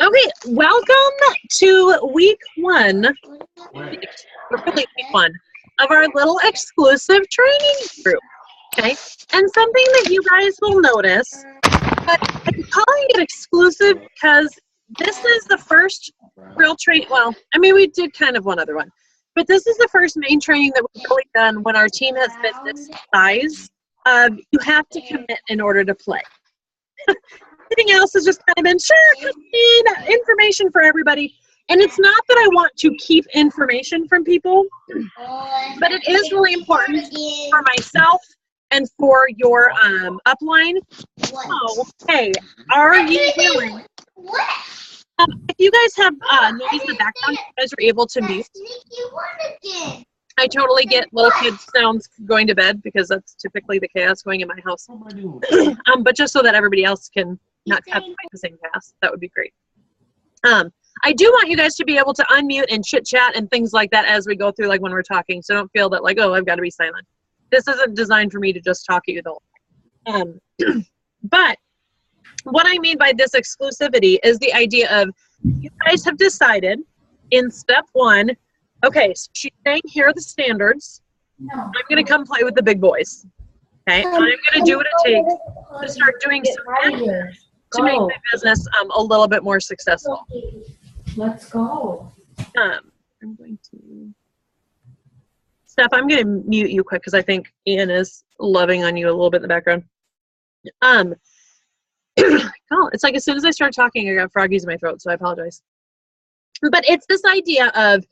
Okay, welcome to week one, of our little exclusive training group. Okay, and something that you guys will notice, but I'm calling it exclusive because this is the first real train. Well, I mean, we did kind of one other one, but this is the first main training that we've really done when our team has been this size. You have to commit in order to play. Everything else has just kind of been, sure, information for everybody. And it's not that I want to keep information from people, but it is really important for myself and for your upline. So, hey, are you willing? If you guys have noise in the background, you guys are able to mute. I totally get little kids' sounds going to bed because that's typically the chaos going in my house. But just so that everybody else can not have the same pass, that would be great. I do want you guys to be able to unmute and chit chat and things like that as we go through, like when we're talking. So don't feel that like, oh, I've got to be silent. This isn't designed for me to just talk at you the whole time. But what I mean by this exclusivity is the idea of you guys have decided in step one, okay, so she's saying here are the standards. I'm going to come play with the big boys. Okay, I'm going to do what it takes to start doing something to make my business a little bit more successful. Let's go. I'm going to... Steph, I'm going to mute you quick because I think Ian is loving on you a little bit in the background. It's like as soon as I start talking, I got froggies in my throat, so I apologize. But it's this idea of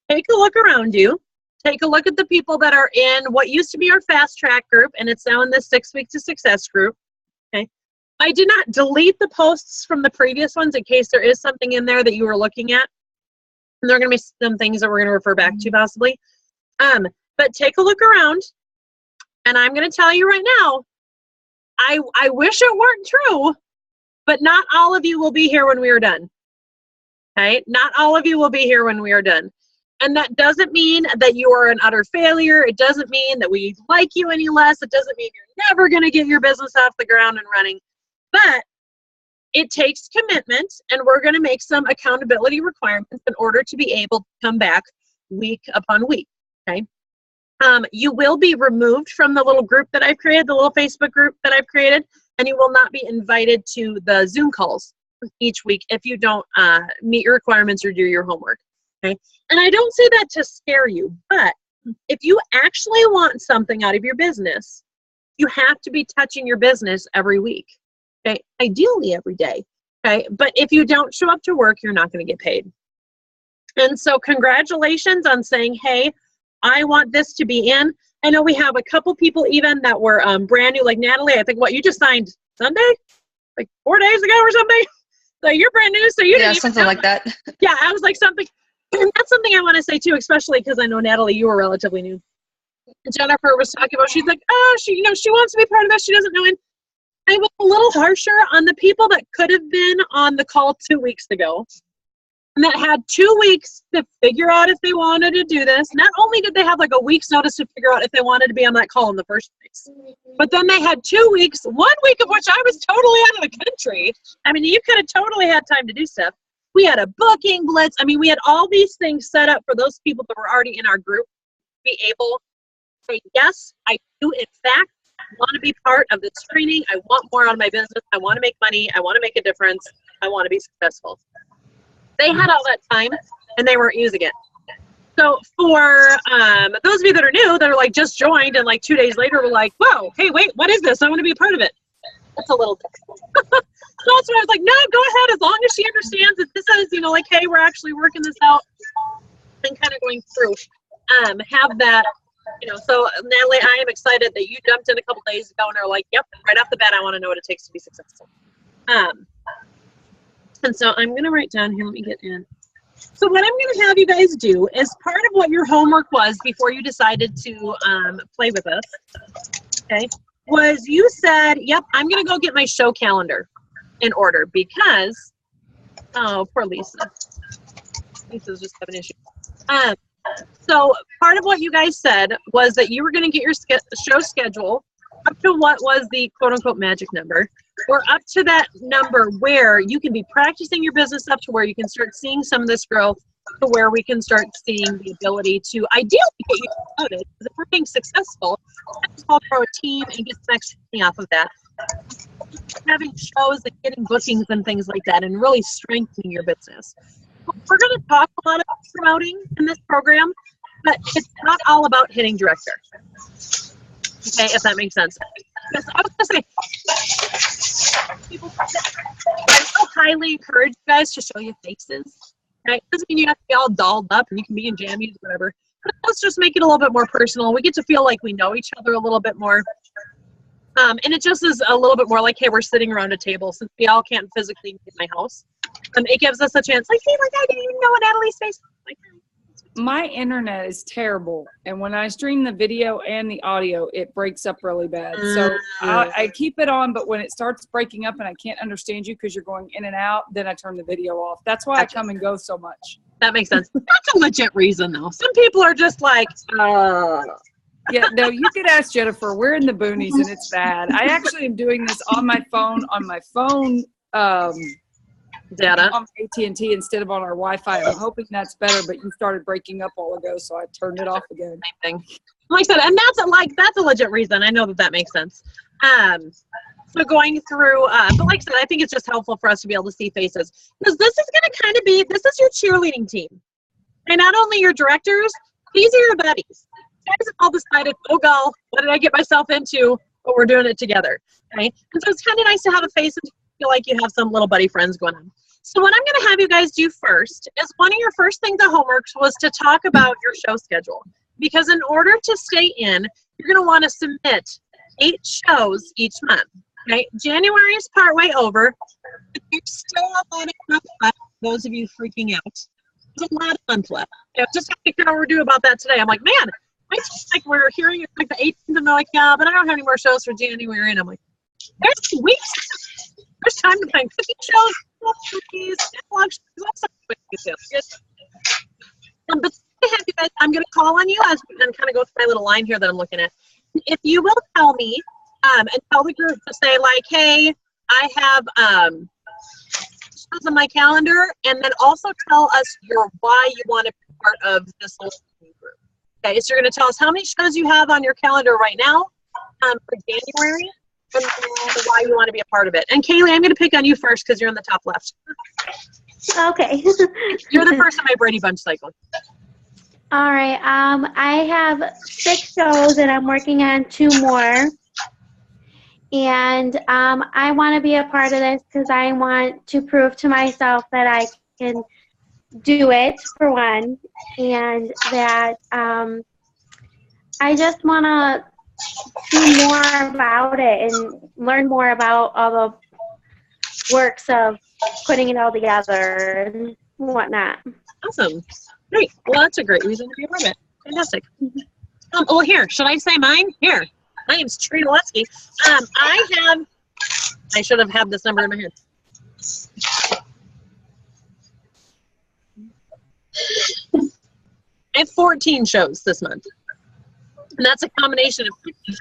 take a look around you. Take a look at the people that are in what used to be our fast track group, and it's now in the 6 Week to Success group. Okay. I did not delete the posts from the previous ones in case there is something in there that you were looking at. And there are going to be some things that we're going to refer back to possibly. But take a look around, and I'm going to tell you right now, I wish it weren't true, but not all of you will be here when we are done. Okay? Not all of you will be here when we are done. And that doesn't mean that you are an utter failure. It doesn't mean that we like you any less. It doesn't mean you're never going to get your business off the ground and running. But it takes commitment, and we're going to make some accountability requirements in order to be able to come back week upon week. Okay? You will be removed from the little group that I've created, the little Facebook group that I've created, and you will not be invited to the Zoom calls each week if you don't meet your requirements or do your homework. Okay? And I don't say that to scare you, but if you actually want something out of your business, you have to be touching your business every week. Okay? Ideally every day. Okay? But if you don't show up to work, you're not going to get paid. And so congratulations on saying, hey, I want this to be in. I know we have a couple people even that were brand new, like Natalie. I think what you just signed Sunday, like 4 days ago or something. So you're brand new, so you didn't even something like that. Yeah, I was like something. That's something I want to say too, especially because I know Natalie, you were relatively new. And Jennifer was talking about, she's like, oh, she wants to be part of this. She doesn't know. And I was a little harsher on the people that could have been on the call 2 weeks ago. And that had 2 weeks to figure out if they wanted to do this. Not only did they have like a week's notice to figure out if they wanted to be on that call in the first place, but then they had 2 weeks, 1 week of which I was totally out of the country. I mean, you could have totally had time to do stuff. We had a booking blitz. I mean, we had all these things set up for those people that were already in our group to be able to say, yes, I do, in fact, want to be part of this training. I want more out of my business. I want to make money. I want to make a difference. I want to be successful. They had all that time, and they weren't using it. So for those of you that are new, that are like just joined, and like 2 days later were like, whoa, hey, wait, what is this? I want to be a part of it. That's a little difficult. So that's why I was like, no, go ahead, as long as she understands that this is, like, hey, we're actually working this out and kind of going through. Have that, so Natalie, I am excited that you jumped in a couple days ago and are like, yep, right off the bat, I want to know what it takes to be successful. And so I'm going to write down here, let me get in. So what I'm going to have you guys do is part of what your homework was before you decided to play with us, okay, was you said, yep, I'm going to go get my show calendar in order because, oh, poor Lisa. Lisa's just having issues. So part of what you guys said was that you were going to get your show schedule up to what was the quote-unquote magic number. we're up to that number where you can be practicing your business up to where you can start seeing some of this growth to where we can start seeing the ability to ideally get you promoted. Because if we're being successful, that's called grow a team and get some extra money off of that. Having shows and getting bookings and things like that and really strengthening your business. We're going to talk a lot about promoting in this program, but it's not all about hitting director. Okay, if that makes sense. Because I was going to say, I so highly encourage you guys to show your faces. Right? Doesn't mean you have to be all dolled up and you can be in jammies or whatever. But let's just make it a little bit more personal. We get to feel like we know each other a little bit more. And it just is a little bit more like, hey, we're sitting around a table since we all can't physically meet in my house. It gives us a chance, like, hey, like I didn't even know what Natalie's face was like. My internet is terrible, and when I stream the video and the audio, it breaks up really bad. So I keep it on, but when it starts breaking up and I can't understand you because you're going in and out, then I turn the video off. That's why I come and go so much. That makes sense. That's a legit reason, though. Some people are just like, Yeah, no, you could ask Jennifer. We're in the boonies, and it's bad. I actually am doing this on my phone data on AT&T instead of on our Wi-Fi. I'm hoping that's better, but you started breaking up all ago, so I turned it off again. Same thing. Like I said, and that's a legit reason. I know that makes sense. So going through, but like I said, I think it's just helpful for us to be able to see faces because this is going to kind of be, this is your cheerleading team. And not only your directors, these are your buddies. You guys have all decided, oh, God, what did I get myself into? But we're doing it together. Okay? And so it's kind of nice to have a face and feel like you have some little buddy friends going on. So what I'm going to have you guys do first is one of your first things of homeworks was to talk about your show schedule. Because in order to stay in, you're going to want to submit 8 shows each month. Okay? January is partway over. But there's still a lot of month left. Those of you freaking out. There's a lot of month left. Just have to figure out what we're doing about that today. I'm like, man, it's like we're hearing it's like the 18th, and they're like, yeah, but I don't have any more shows for January. And I'm like, there's 2 weeks. There's time to plan cooking shows, cookies, analog shows. But you guys, I'm going to call on you as we kind of go through my little line here that I'm looking at. If you will tell me and tell the group to say like, hey, I have shows on my calendar, and then also tell us why you want to be part of this whole group. Okay, so you're going to tell us how many shows you have on your calendar right now for January, and why you want to be a part of it. And Kaylee, I'm going to pick on you first because you're in the top left. Okay. You're the first in my Brady Bunch cycle. All right. I have 6 shows and I'm working on 2 more. And I want to be a part of this because I want to prove to myself that I can do it, for one, and that I just want to do more about it and learn more about all the works of putting it all together and whatnot. Awesome. Great. Well, that's a great reason to be a part of it. Fantastic. Well, here, should I say mine? Here. My name's Trina Letsky. I should have had this number in my head. I have 14 shows this month. And that's a combination of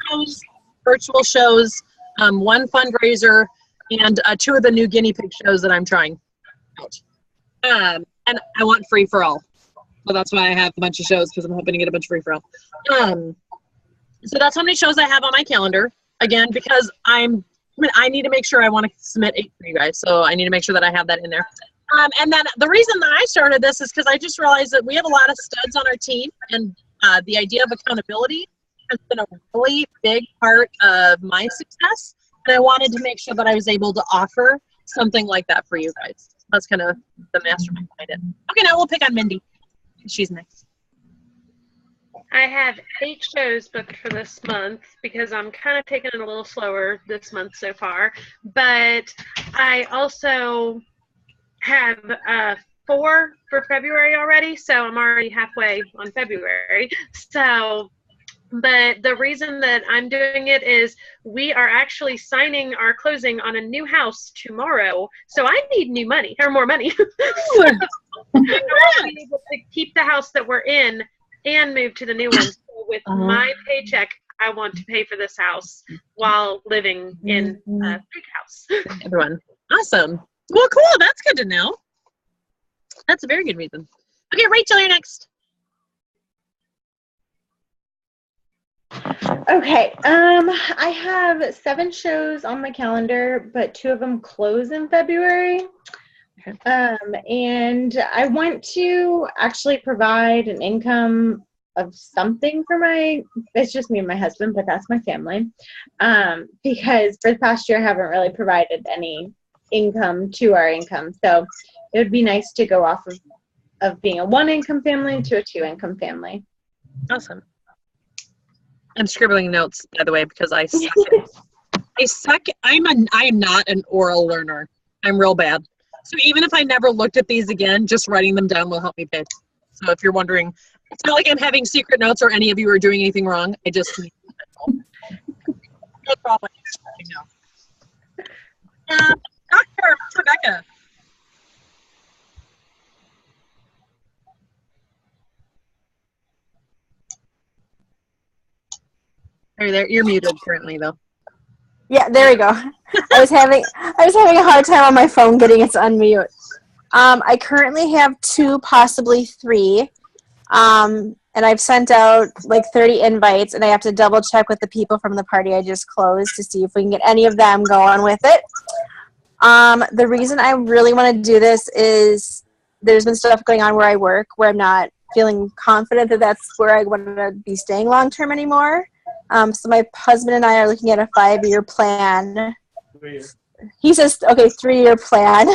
shows, virtual shows, 1 fundraiser, and 2 of the new guinea pig shows that I'm trying out. And I want free for all. So that's why I have a bunch of shows, because I'm hoping to get a bunch of free for all. So that's how many shows I have on my calendar. Again, because I need to make sure I want to submit 8 for you guys. So I need to make sure that I have that in there. And then the reason that I started this is because I just realized that we have a lot of studs on our team, and the idea of accountability has been a really big part of my success. And I wanted to make sure that I was able to offer something like that for you guys. That's kind of the mastermind behind it. Okay, now we'll pick on Mindy. She's next. I have 8 shows booked for this month because I'm kind of taking it a little slower this month so far. But I also have 4 for February already, so I'm already halfway on February. So, but the reason that I'm doing it is we are actually signing our closing on a new house tomorrow. So I need new money, or more money. So I want to be able to keep the house that we're in and move to the new one. So with my paycheck, I want to pay for this house while living in a big house. Everyone. Awesome. Well, cool. That's good to know. That's a very good reason. Okay, Rachel, you're next. Okay. I have 7 shows on my calendar, but 2 of them close in February. Okay. And I want to actually provide an income of something for it's just me and my husband, but that's my family. Because for the past year, I haven't really provided any income to our income. So it would be nice to go off of being a 1-income family to a 2-income family. Awesome. I'm scribbling notes, by the way, because I suck. I am not an oral learner. I'm real bad. So even if I never looked at these again, just writing them down will help me pay. So if you're wondering, it's not like I'm having secret notes or any of you are doing anything wrong. I just need no problem. Dr. Rebecca. Are you there? You're muted currently, though. Yeah, there we go. I was having a hard time on my phone getting it to unmute. I currently have 2, possibly 3. And I've sent out like 30 invites, and I have to double check with the people from the party I just closed to see if we can get any of them going with it. The reason I really want to do this is there's been stuff going on where I work where I'm not feeling confident that that's where I want to be staying long term anymore. So my husband and I are looking at a 5-year plan. He says, okay, 3-year plan.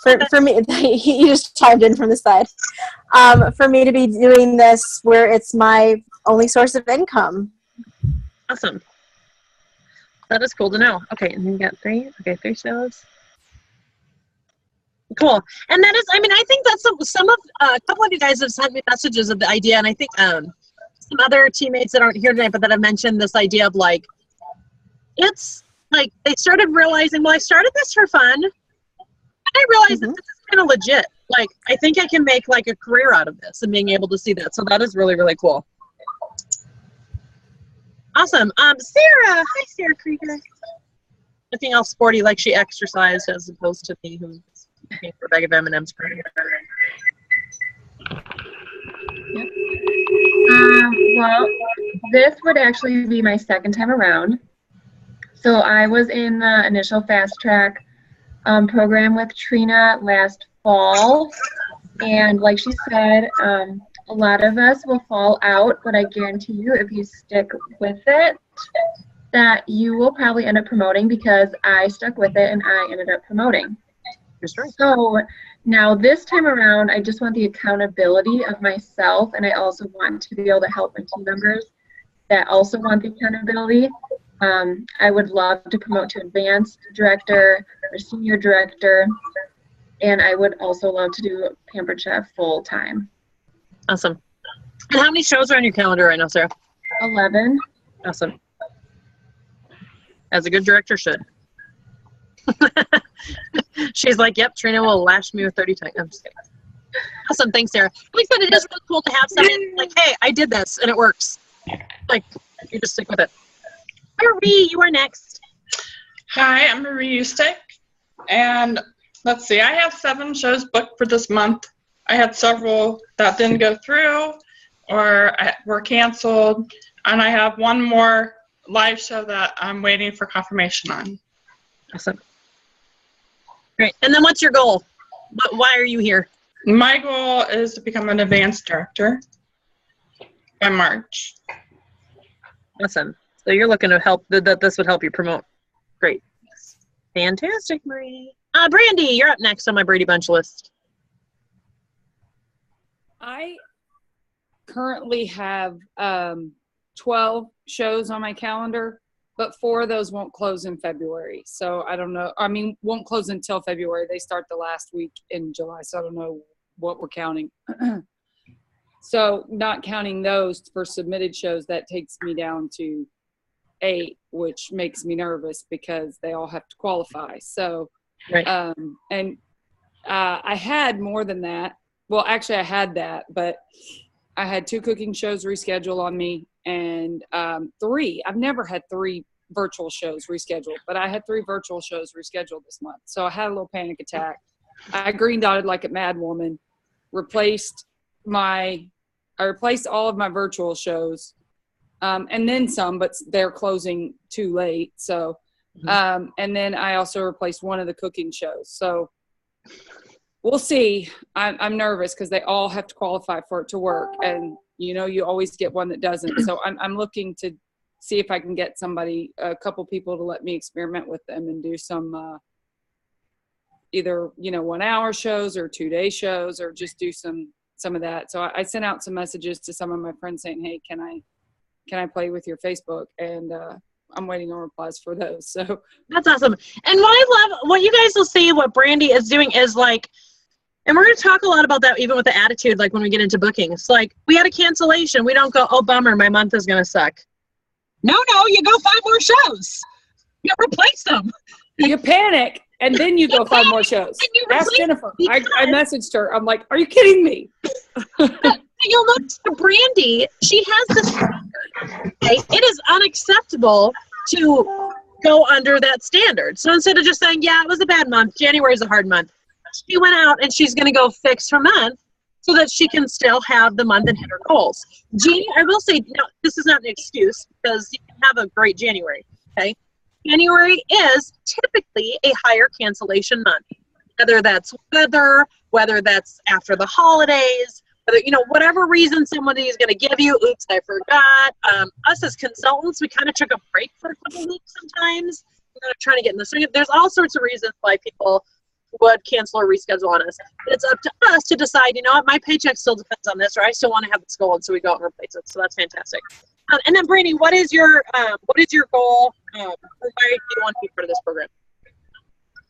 For me, he just chimed in from the side. For me to be doing this where it's my only source of income. Awesome. That is cool to know. Okay, and you got 3. Okay, 3 shows. Cool. And that is, I mean, I think that's a couple of you guys have sent me messages of the idea, and I think some other teammates that aren't here tonight, but that have mentioned this idea of like, it's like they started realizing, well, I started this for fun, and I realized that this is kind of legit. Like, I think I can make like a career out of this and being able to see that. So that is really, really cool. Awesome. Sarah. Hi, Sarah Krieger. Looking all sporty like she exercised as opposed to me who's looking for a bag of M&M's. Yep. Well, this would actually be my 2nd time around. So I was in the initial fast track program with Trina last fall, and like she said, a lot of us will fall out, but I guarantee you if you stick with it, that you will probably end up promoting, because I stuck with it and I ended up promoting. Sure. So now this time around, I just want the accountability of myself, and I also want to be able to help my team members that also want the accountability. I would love to promote to advanced director or senior director, and I would also love to do Pampered Chef full time. Awesome. And how many shows are on your calendar right now, Sarah? 11. Awesome. As a good director should. She's like, yep, Trina will lash me with 30 times. I'm just kidding. Awesome. Thanks, Sarah. Like I said, it is really cool to have something like, hey, I did this and it works. Like, you just stick with it. Marie, you are next. Hi, I'm Marie Eustick, and let's see, I have 7 shows booked for this month. I had several that didn't go through or were canceled, and I have 1 more live show that I'm waiting for confirmation on. Awesome. Great. And then what's your goal? Why are you here? My goal is to become an advanced director by March. Awesome. So you're looking to help, that this would help you promote. Great. Fantastic, Marie. Brandy, you're up next on my Brady Bunch list. I currently have 12 shows on my calendar, but 4 of those won't close in February. So I don't know. I mean, won't close until February. They start the last week in July, so I don't know what we're counting. So not counting those for submitted shows, that takes me down to 8, which makes me nervous because they all have to qualify. So, right. I had more than that. Well, actually I had that, but I had 2 cooking shows rescheduled on me, and 3. I've never had 3 virtual shows rescheduled, but I had 3 virtual shows rescheduled this month. So I had a little panic attack. I green dotted like a mad woman, replaced all of my virtual shows, and then some, but they're closing too late. So, and then I also replaced one of the cooking shows. So we'll see. I'm nervous because they all have to qualify for it to work, and you always get one that doesn't. So I'm looking to see if I can get a couple people to let me experiment with them and do some either 1 hour shows or 2-day shows, or just do some of that. So I sent out some messages to some of my friends saying, hey, can I play with your Facebook? And I'm waiting on replies for those. So that's awesome. And what I love, what you guys will see, what Brandy is doing is like, and we're going to talk a lot about that even with the attitude, like when we get into bookings. Like, we had a cancellation. We don't go, oh, bummer, my month is going to suck. No, you go 5 more shows. You replace them. You panic, and then you go 5 more shows. Ask Jennifer. I messaged her. I'm like, are you kidding me? You'll notice for Brandy, she has this standard. Okay? It is unacceptable to go under that standard. So instead of just saying, yeah, it was a bad month, January is a hard month, she went out and she's going to go fix her month so that she can still have the month and hit her goals. Jeannie, I will say, no, this is not an excuse, because you can have a great January, okay? January is typically a higher cancellation month, whether that's weather, whether that's after the holidays, whether, whatever reason somebody is going to give you. Oops, I forgot. Us as consultants, we kind of took a break for a couple weeks sometimes. We're trying to get in the swing. There's all sorts of reasons why people would cancel or reschedule on us. It's up to us to decide, what, my paycheck still depends on this, or I still want to have this goal, and so we go out and replace it. So that's fantastic. And then, Brandy, what is your goal? Why do you want to be part of this program?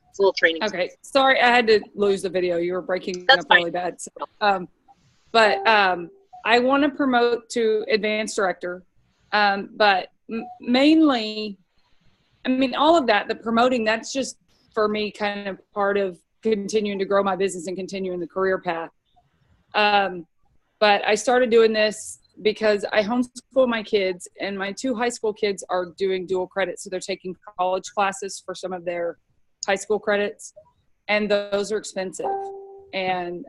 It's a little training. Okay, sorry, I had to lose the video. You were breaking up really bad. So, but I want to promote to advanced director, but mainly, all of that, the promoting, that's just for me kind of part of continuing to grow my business and continuing the career path. But I started doing this because I homeschool my kids, and my 2 high school kids are doing dual credit. So they're taking college classes for some of their high school credits, and those are expensive. And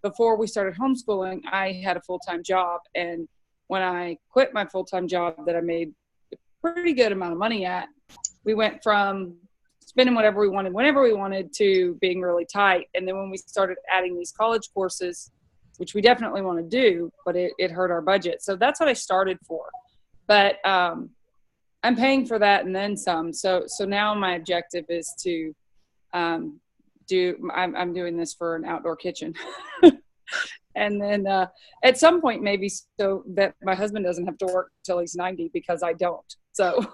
before we started homeschooling, I had a full-time job. And when I quit my full-time job that I made a pretty good amount of money at, we went from spending whatever we wanted, whenever we wanted, to being really tight. And then when we started adding these college courses, which we definitely want to do, but it hurt our budget. So that's what I started for. But I'm paying for that and then some. So now my objective is to I'm doing this for an outdoor kitchen. And then at some point, maybe so that my husband doesn't have to work till he's 90, because I don't. So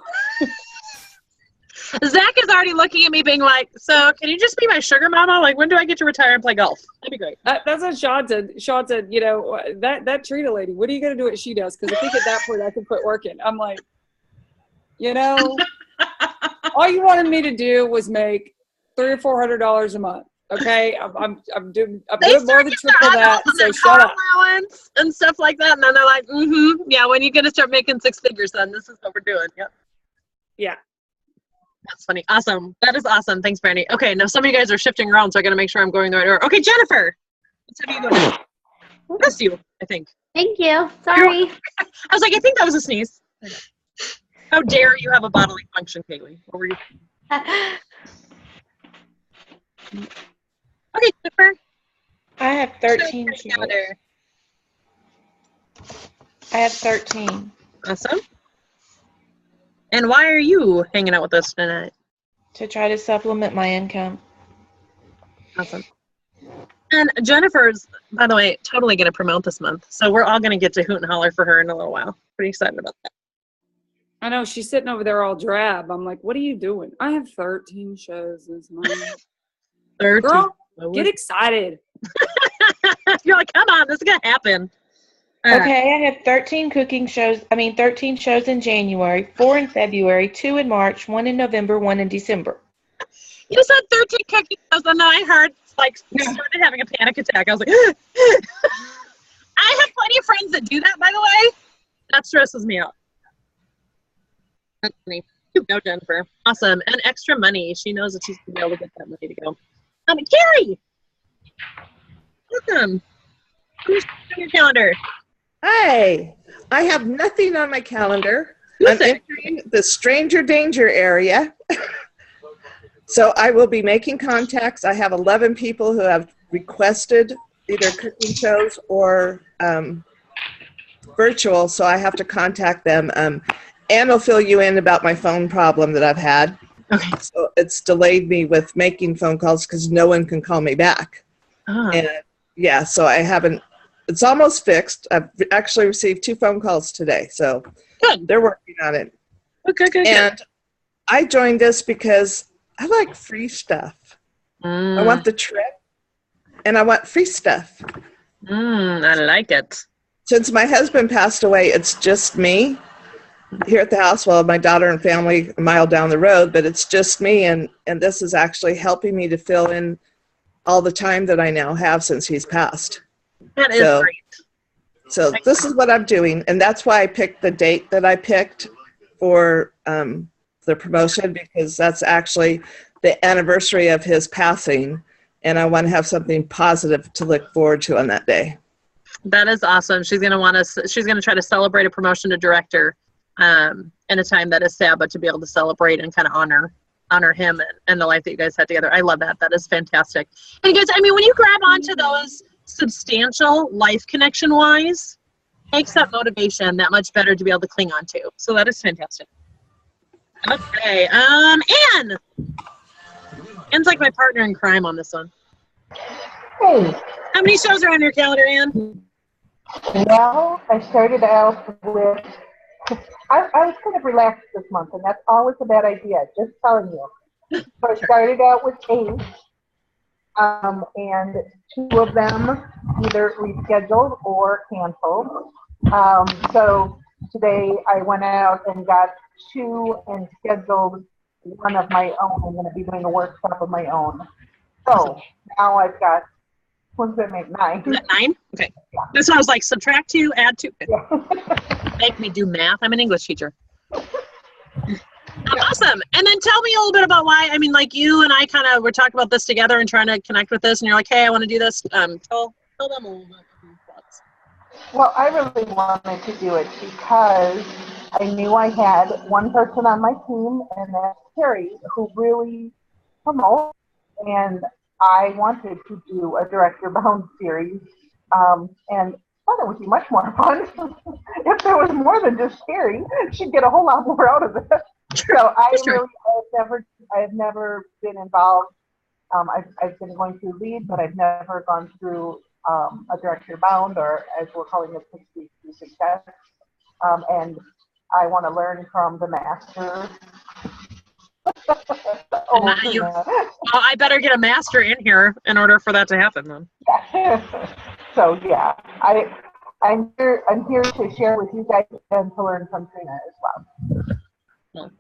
Zach is already looking at me being like, so can you just be my sugar mama? Like, when do I get to retire and play golf? That'd be great. That's what Sean said. Sean said, that Trina lady, what are you going to do what she does? Because I think at that point I can quit working. I'm like, all you wanted me to do was make $300 or $400 a month. Okay, I'm doing more than triple that. So shut up. Allowance and stuff like that, and then they're like, yeah. When you're gonna start making 6 figures, then this is what we're doing. Yep. Yeah. That's funny. Awesome. That is awesome. Thanks, Brandy. Okay, now some of you guys are shifting around, so I gotta make sure I'm going the right order. Okay, Jennifer. Let's have you go. That's you, I think. Thank you. Sorry. I was like, I think that was a sneeze. How dare you have a bodily function, Kaylee? What were you? Okay, Jennifer. I have 13 shows. I have 13. Awesome. And why are you hanging out with us tonight? To try to supplement my income. Awesome. And Jennifer's, by the way, totally going to promote this month. So we're all going to get to hoot and holler for her in a little while. Pretty excited about that. I know, she's sitting over there all drab. I'm like, what are you doing? I have 13 shows this month. 13. Girl, get excited. You're like, come on, this is going to happen. Okay, I have 13 shows in January, 4 in February, 2 in March, 1 in November, 1 in December. You said 13 cooking shows, and then I heard, started having a panic attack. I was like, I have plenty of friends that do that, by the way. That stresses me out. That's funny. You go, Jennifer. Awesome. And extra money. She knows that she's going to be able to get that money to go. Carrie! Welcome. Who's on your calendar? Hi. I have nothing on my calendar. I'm entering the stranger danger area. So I will be making contacts. I have 11 people who have requested either cooking shows or virtual, so I have to contact them. Ann will fill you in about my phone problem that I've had. Okay. So it's delayed me with making phone calls because no one can call me back. And yeah, so I haven't, it's almost fixed. I've actually received 2 phone calls today, so good. They're working on it. Okay, good. And I joined this because I like free stuff. I want the trip and I want free stuff. I like it. Since my husband passed away, it's just me here at the house. Well, my daughter and family a mile down the road, but it's just me, and this is actually helping me to fill in all the time that I now have since he's passed. That is great. So this is what I'm doing, and that's why I picked the date that I picked for the promotion, because that's actually the anniversary of his passing, and I want to have something positive to look forward to on that day. That is awesome. She's going to try to celebrate a promotion to director in a time that is sad, but to be able to celebrate and kind of honor him and the life that you guys had together. I love that. That is fantastic. And guys, I mean, when you grab onto those substantial life connection wise, makes that motivation that much better to be able to cling on to. So that is fantastic. Okay. Ann. Ann's like my partner in crime on this one. Hey. How many shows are on your calendar, Ann? Well, I started out with, I was kind of relaxed this month, and that's always a bad idea, just telling you. So I started out with 8, and 2 of them either rescheduled or canceled. So today I went out and got 2 and scheduled one of my own. I'm going to be doing a workshop of my own. So now I've got, what's that make, 9? 9? Okay. Yeah. This one was like subtract 2, add 2. Yeah. Make me do math. I'm an English teacher. Awesome. And then tell me a little bit about why, I mean, like you and I kind of were talking about this together and trying to connect with this, and you're like, hey, I want to do this. Tell them a little bit. Well, I really wanted to do it because I knew I had one person on my team, and that's Carrie, who really promotes, and I wanted to do a director-bound series, and I thought it would be much more fun if there was more than just Carrie. She'd get a whole lot more out of it. So I have never been involved. I've been going through lead, but I've never gone through a director bound, or as we're calling it, 6 weeks to success. And I want to learn from the master. I better get a master in here in order for that to happen then. So yeah, I'm here to share with you guys and to learn from Trina as well.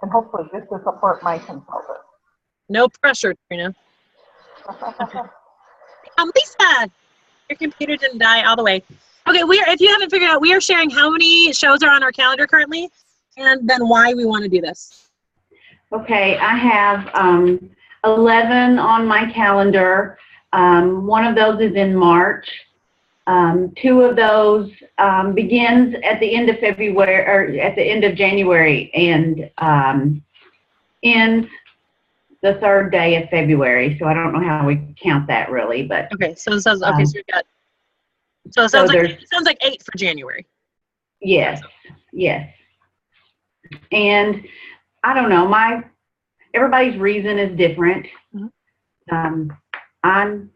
And hopefully this will support my consultant. No pressure, Trina. Lisa, your computer didn't die all the way. Okay, if you haven't figured out, we are sharing how many shows are on our calendar currently, and then why we want to do this. Okay, I have 11 on my calendar. One of those is in March. 2 of those begins at the end of February, or at the end of January, and ends the 3rd day of February. So I don't know how we count that really, but okay. So it says okay. So we got. So it sounds like 8 for January. Yes, yes. And I don't know. Everybody's reason is different. Mm-hmm.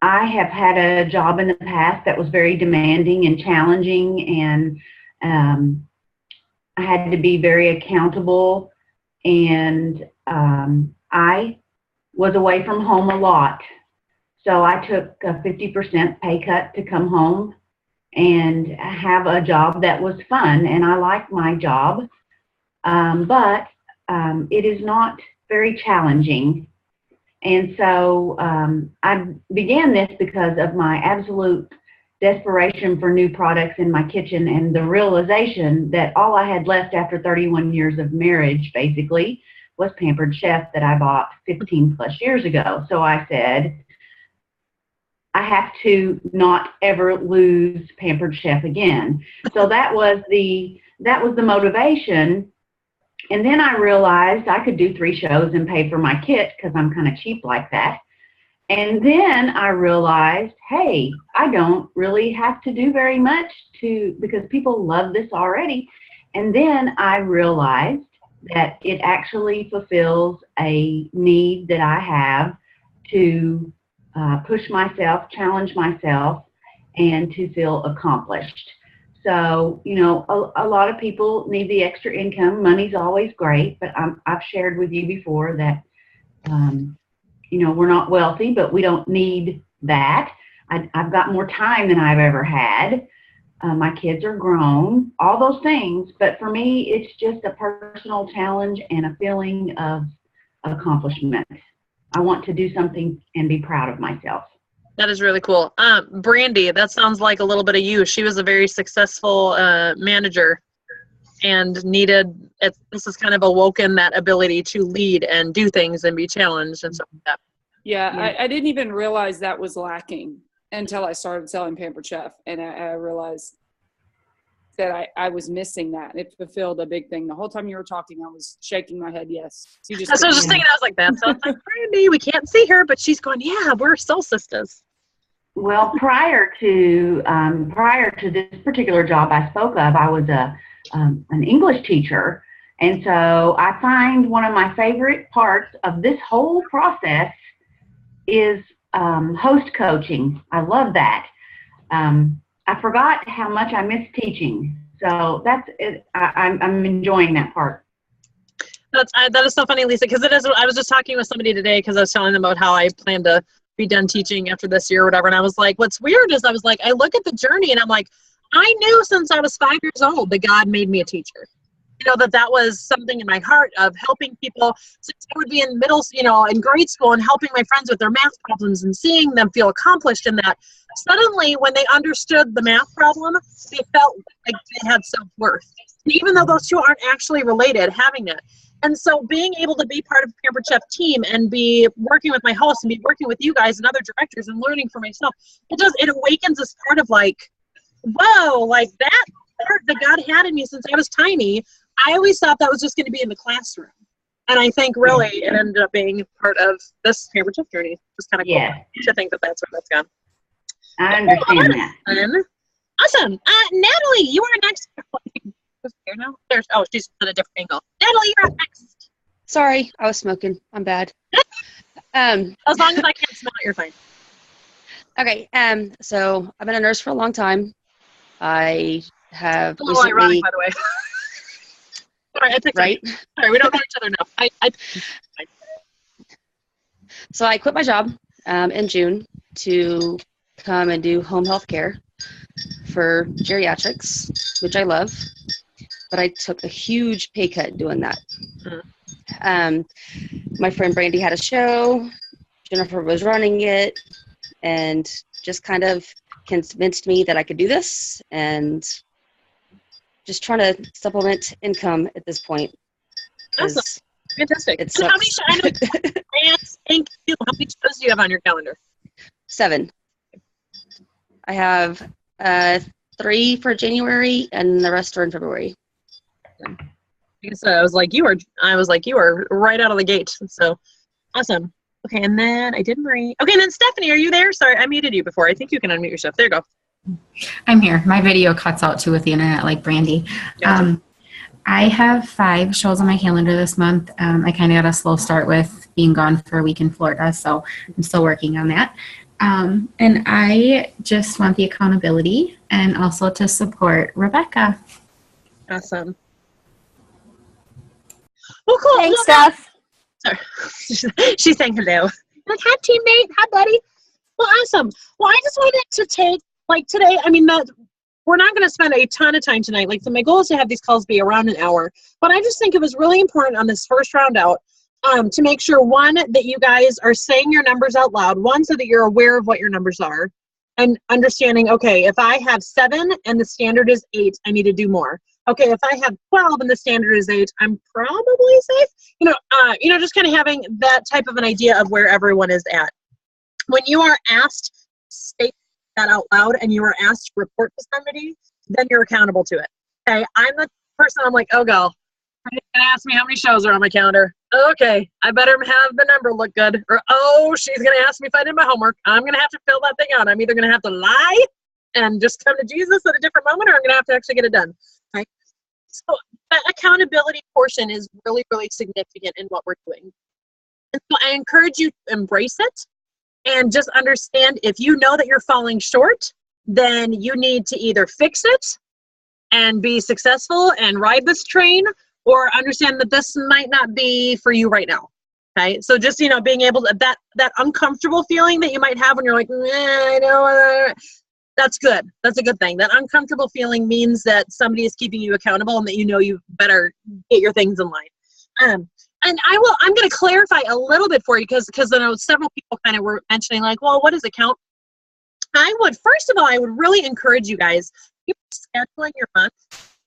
I have had a job in the past that was very demanding and challenging, and I had to be very accountable, and I was away from home a lot. So I took a 50% pay cut to come home and have a job that was fun, and I like my job, but it is not very challenging. And so I began this because of my absolute desperation for new products in my kitchen and the realization that all I had left after 31 years of marriage basically was Pampered Chef that I bought 15 plus years ago. So I said, I have to not ever lose Pampered Chef again. So that was the motivation. And then I realized I could do 3 shows and pay for my kit because I'm kind of cheap like that. And then I realized, hey, I don't really have to do very much because people love this already. And then I realized that it actually fulfills a need that I have to push myself, challenge myself, and to feel accomplished. So, you know, a lot of people need the extra income. Money's always great, but I've shared with you before that, you know, we're not wealthy, but we don't need that. I've got more time than I've ever had. My kids are grown, all those things. But for me, it's just a personal challenge and a feeling of accomplishment. I want to do something and be proud of myself. That is really cool. Brandy, that sounds like a little bit of you. She was a very successful manager and this has kind of awoken that ability to lead and do things and be challenged and stuff like that. Yeah, I didn't even realize that was lacking until I started selling Pampered Chef, and I realized that I was missing that. It fulfilled a big thing. The whole time you were talking, I was shaking my head, yes. I was just thinking, I was like, that sounds like Brandy. We can't see her, but she's going, yeah, we're soul sisters. Well, prior to this particular job I spoke of, I was an English teacher. And so I find one of my favorite parts of this whole process is host coaching. I love that. I forgot how much I miss teaching. So that's it. I'm enjoying that part. That is so funny, Lisa, because it is. I was just talking with somebody today because I was telling them about how I plan to be done teaching after this year or whatever. And I was like, what's weird is I was like, I look at the journey and I'm like, I knew since I was 5 years old that God made me a teacher. You know, that was something in my heart of helping people. Since I would be in in grade school and helping my friends with their math problems and seeing them feel accomplished in that. Suddenly, when they understood the math problem, they felt like they had self-worth. And even though those two aren't actually related, having it. And so being able to be part of the Pampered Chef team and be working with my host and be working with you guys and other directors and learning for myself, it awakens this part of like, whoa, like that part that God had in me since I was tiny. I always thought that was just going to be in the classroom. And I think really it ended up being part of this Pampered Chef journey. It was kind of cool to think that that's where that's gone. I understand that. Awesome. Natalie, you are next. Who's here now? She's at a different angle. Natalie, you're up next. Sorry, I was smoking. I'm bad. As long as I can't smell it, you're fine. Okay. So I've been a nurse for a long time. I have a little ironic, by the way. Sorry, right? Sorry, we don't know each other enough. So I quit my job in June to come and do home health care for geriatrics, which I love. But I took a huge pay cut doing that. My friend Brandy had a show. Jennifer was running it and just kind of convinced me that I could do this and just trying to supplement income at this point. Awesome. Fantastic. So how many shows do you have on your calendar? 7. I have 3 for January and the rest are in February. So I was like, you are right out of the gate. So awesome. Okay, and then I did Marie. Okay, and then Stephanie, are you there? Sorry, I muted you before. I think you can unmute yourself. There you go. I'm here. My video cuts out too with the internet, like Brandy. Gotcha. I have 5 shows on my calendar this month. I kind of got a slow start with being gone for a week in Florida, so I'm still working on that. And I just want the accountability and also to support Rebecca. Awesome. Well, cool. Thanks, Steph. Sorry. She's saying hello. Like, hi, teammate. Hi, buddy. Well, awesome. Well, I just wanted to take, like, today, I mean, we're not going to spend a ton of time tonight. Like, so my goal is to have these calls be around an hour. But I just think it was really important on this first round out to make sure, one, that you guys are saying your numbers out loud. One, so that you're aware of what your numbers are. and understanding, okay, if I have 7 and the standard is 8, I need to do more. Okay, if I have 12 and the standard is 8, I'm probably safe. Just kind of having that type of an idea of where everyone is at. When you are asked to state that out loud and you are asked to report to somebody, then you're accountable to it. Okay, I'm the person, I'm like, oh, girl, you're going to ask me how many shows are on my calendar. Okay, I better have the number look good. Or, oh, she's going to ask me if I did my homework. I'm going to have to fill that thing out. I'm either going to have to lie and just come to Jesus at a different moment, or I'm going to have to actually get it done. Right? So that accountability portion is really, really significant in what we're doing. And so I encourage you to embrace it and just understand, if you know that you're falling short, then you need to either fix it and be successful and ride this train, or understand that this might not be for you right now. Okay, so just being able to, that uncomfortable feeling that you might have when you're like, I know, that's good. That's a good thing. That uncomfortable feeling means that somebody is keeping you accountable and that you better get your things in line. And I'm going to clarify a little bit for you, because I know several people kind of were mentioning, like, well, what does it count? First of all, I would really encourage you guys, if you're scheduling your month,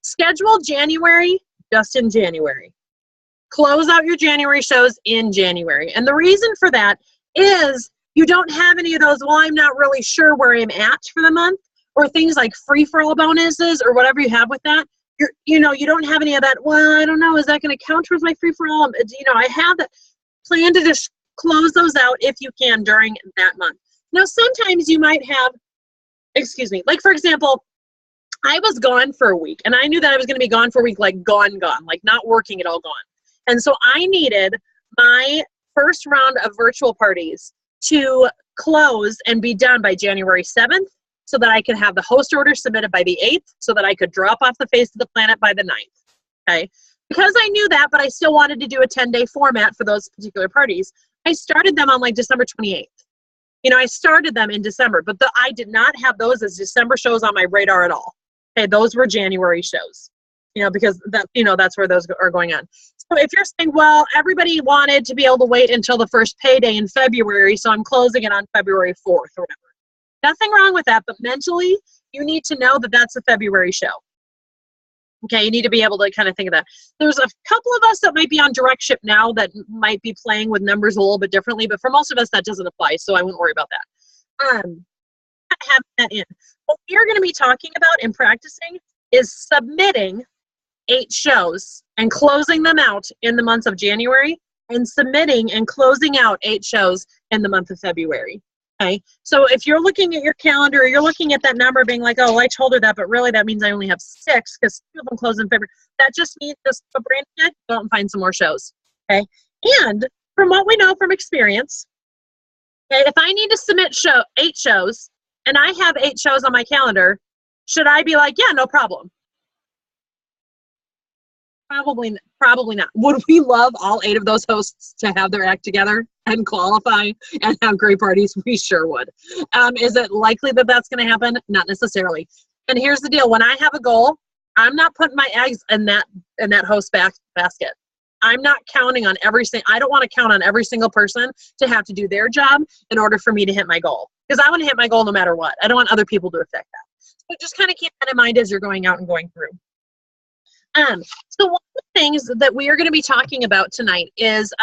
schedule January just in January. Close out your January shows in January. And the reason for that is you don't have any of those, well, I'm not really sure where I'm at for the month, or things like free-for-all bonuses or whatever you have with that. You don't have any of that, well, I don't know, is that going to count towards my free-for-all? I have that plan to just close those out if you can during that month. Now, sometimes you might have, like, for example, I was gone for a week, and I knew that I was going to be gone for a week, like gone, like not working at all, gone. And so I needed my first round of virtual parties to close and be done by January 7th, so that I could have the host order submitted by the 8th, so that I could drop off the face of the planet by the 9th. Okay? Because I knew that, but I still wanted to do a 10-day format for those particular parties, I started them on like December 28th. I started them in December, but I did not have those as December shows on my radar at all. Okay, those were January shows, because that's where those are going on. So if you're saying, well, everybody wanted to be able to wait until the first payday in February, so I'm closing it on February 4th or whatever. Nothing wrong with that, but mentally, you need to know that that's a February show. Okay, you need to be able to kind of think of that. There's a couple of us that might be on direct ship now that might be playing with numbers a little bit differently, but for most of us, that doesn't apply, so I wouldn't worry about that. Have that in. What we're going to be talking about and practicing is submitting 8 shows and closing them out in the months of January, and submitting and closing out 8 shows in the month of February. Okay, so if you're looking at your calendar, you're looking at that number being like, oh, I told her that, but really that means I only have 6 because 2 of them close in February. That just means just a brand new, go out and find some more shows. Okay, and from what we know from experience, okay, if I need to submit 8 shows and I have 8 shows on my calendar, should I be like, yeah, no problem? Probably not. Would we love all 8 of those hosts to have their act together and qualify and have great parties? We sure would. Is it likely that that's going to happen? Not necessarily. And here's the deal. When I have a goal, I'm not putting my eggs in that host basket. I'm not counting on I don't want to count on every single person to have to do their job in order for me to hit my goal. Because I want to hit my goal no matter what. I don't want other people to affect that. So just kind of keep that in mind as you're going out and going through. So one of the things that we are going to be talking about tonight is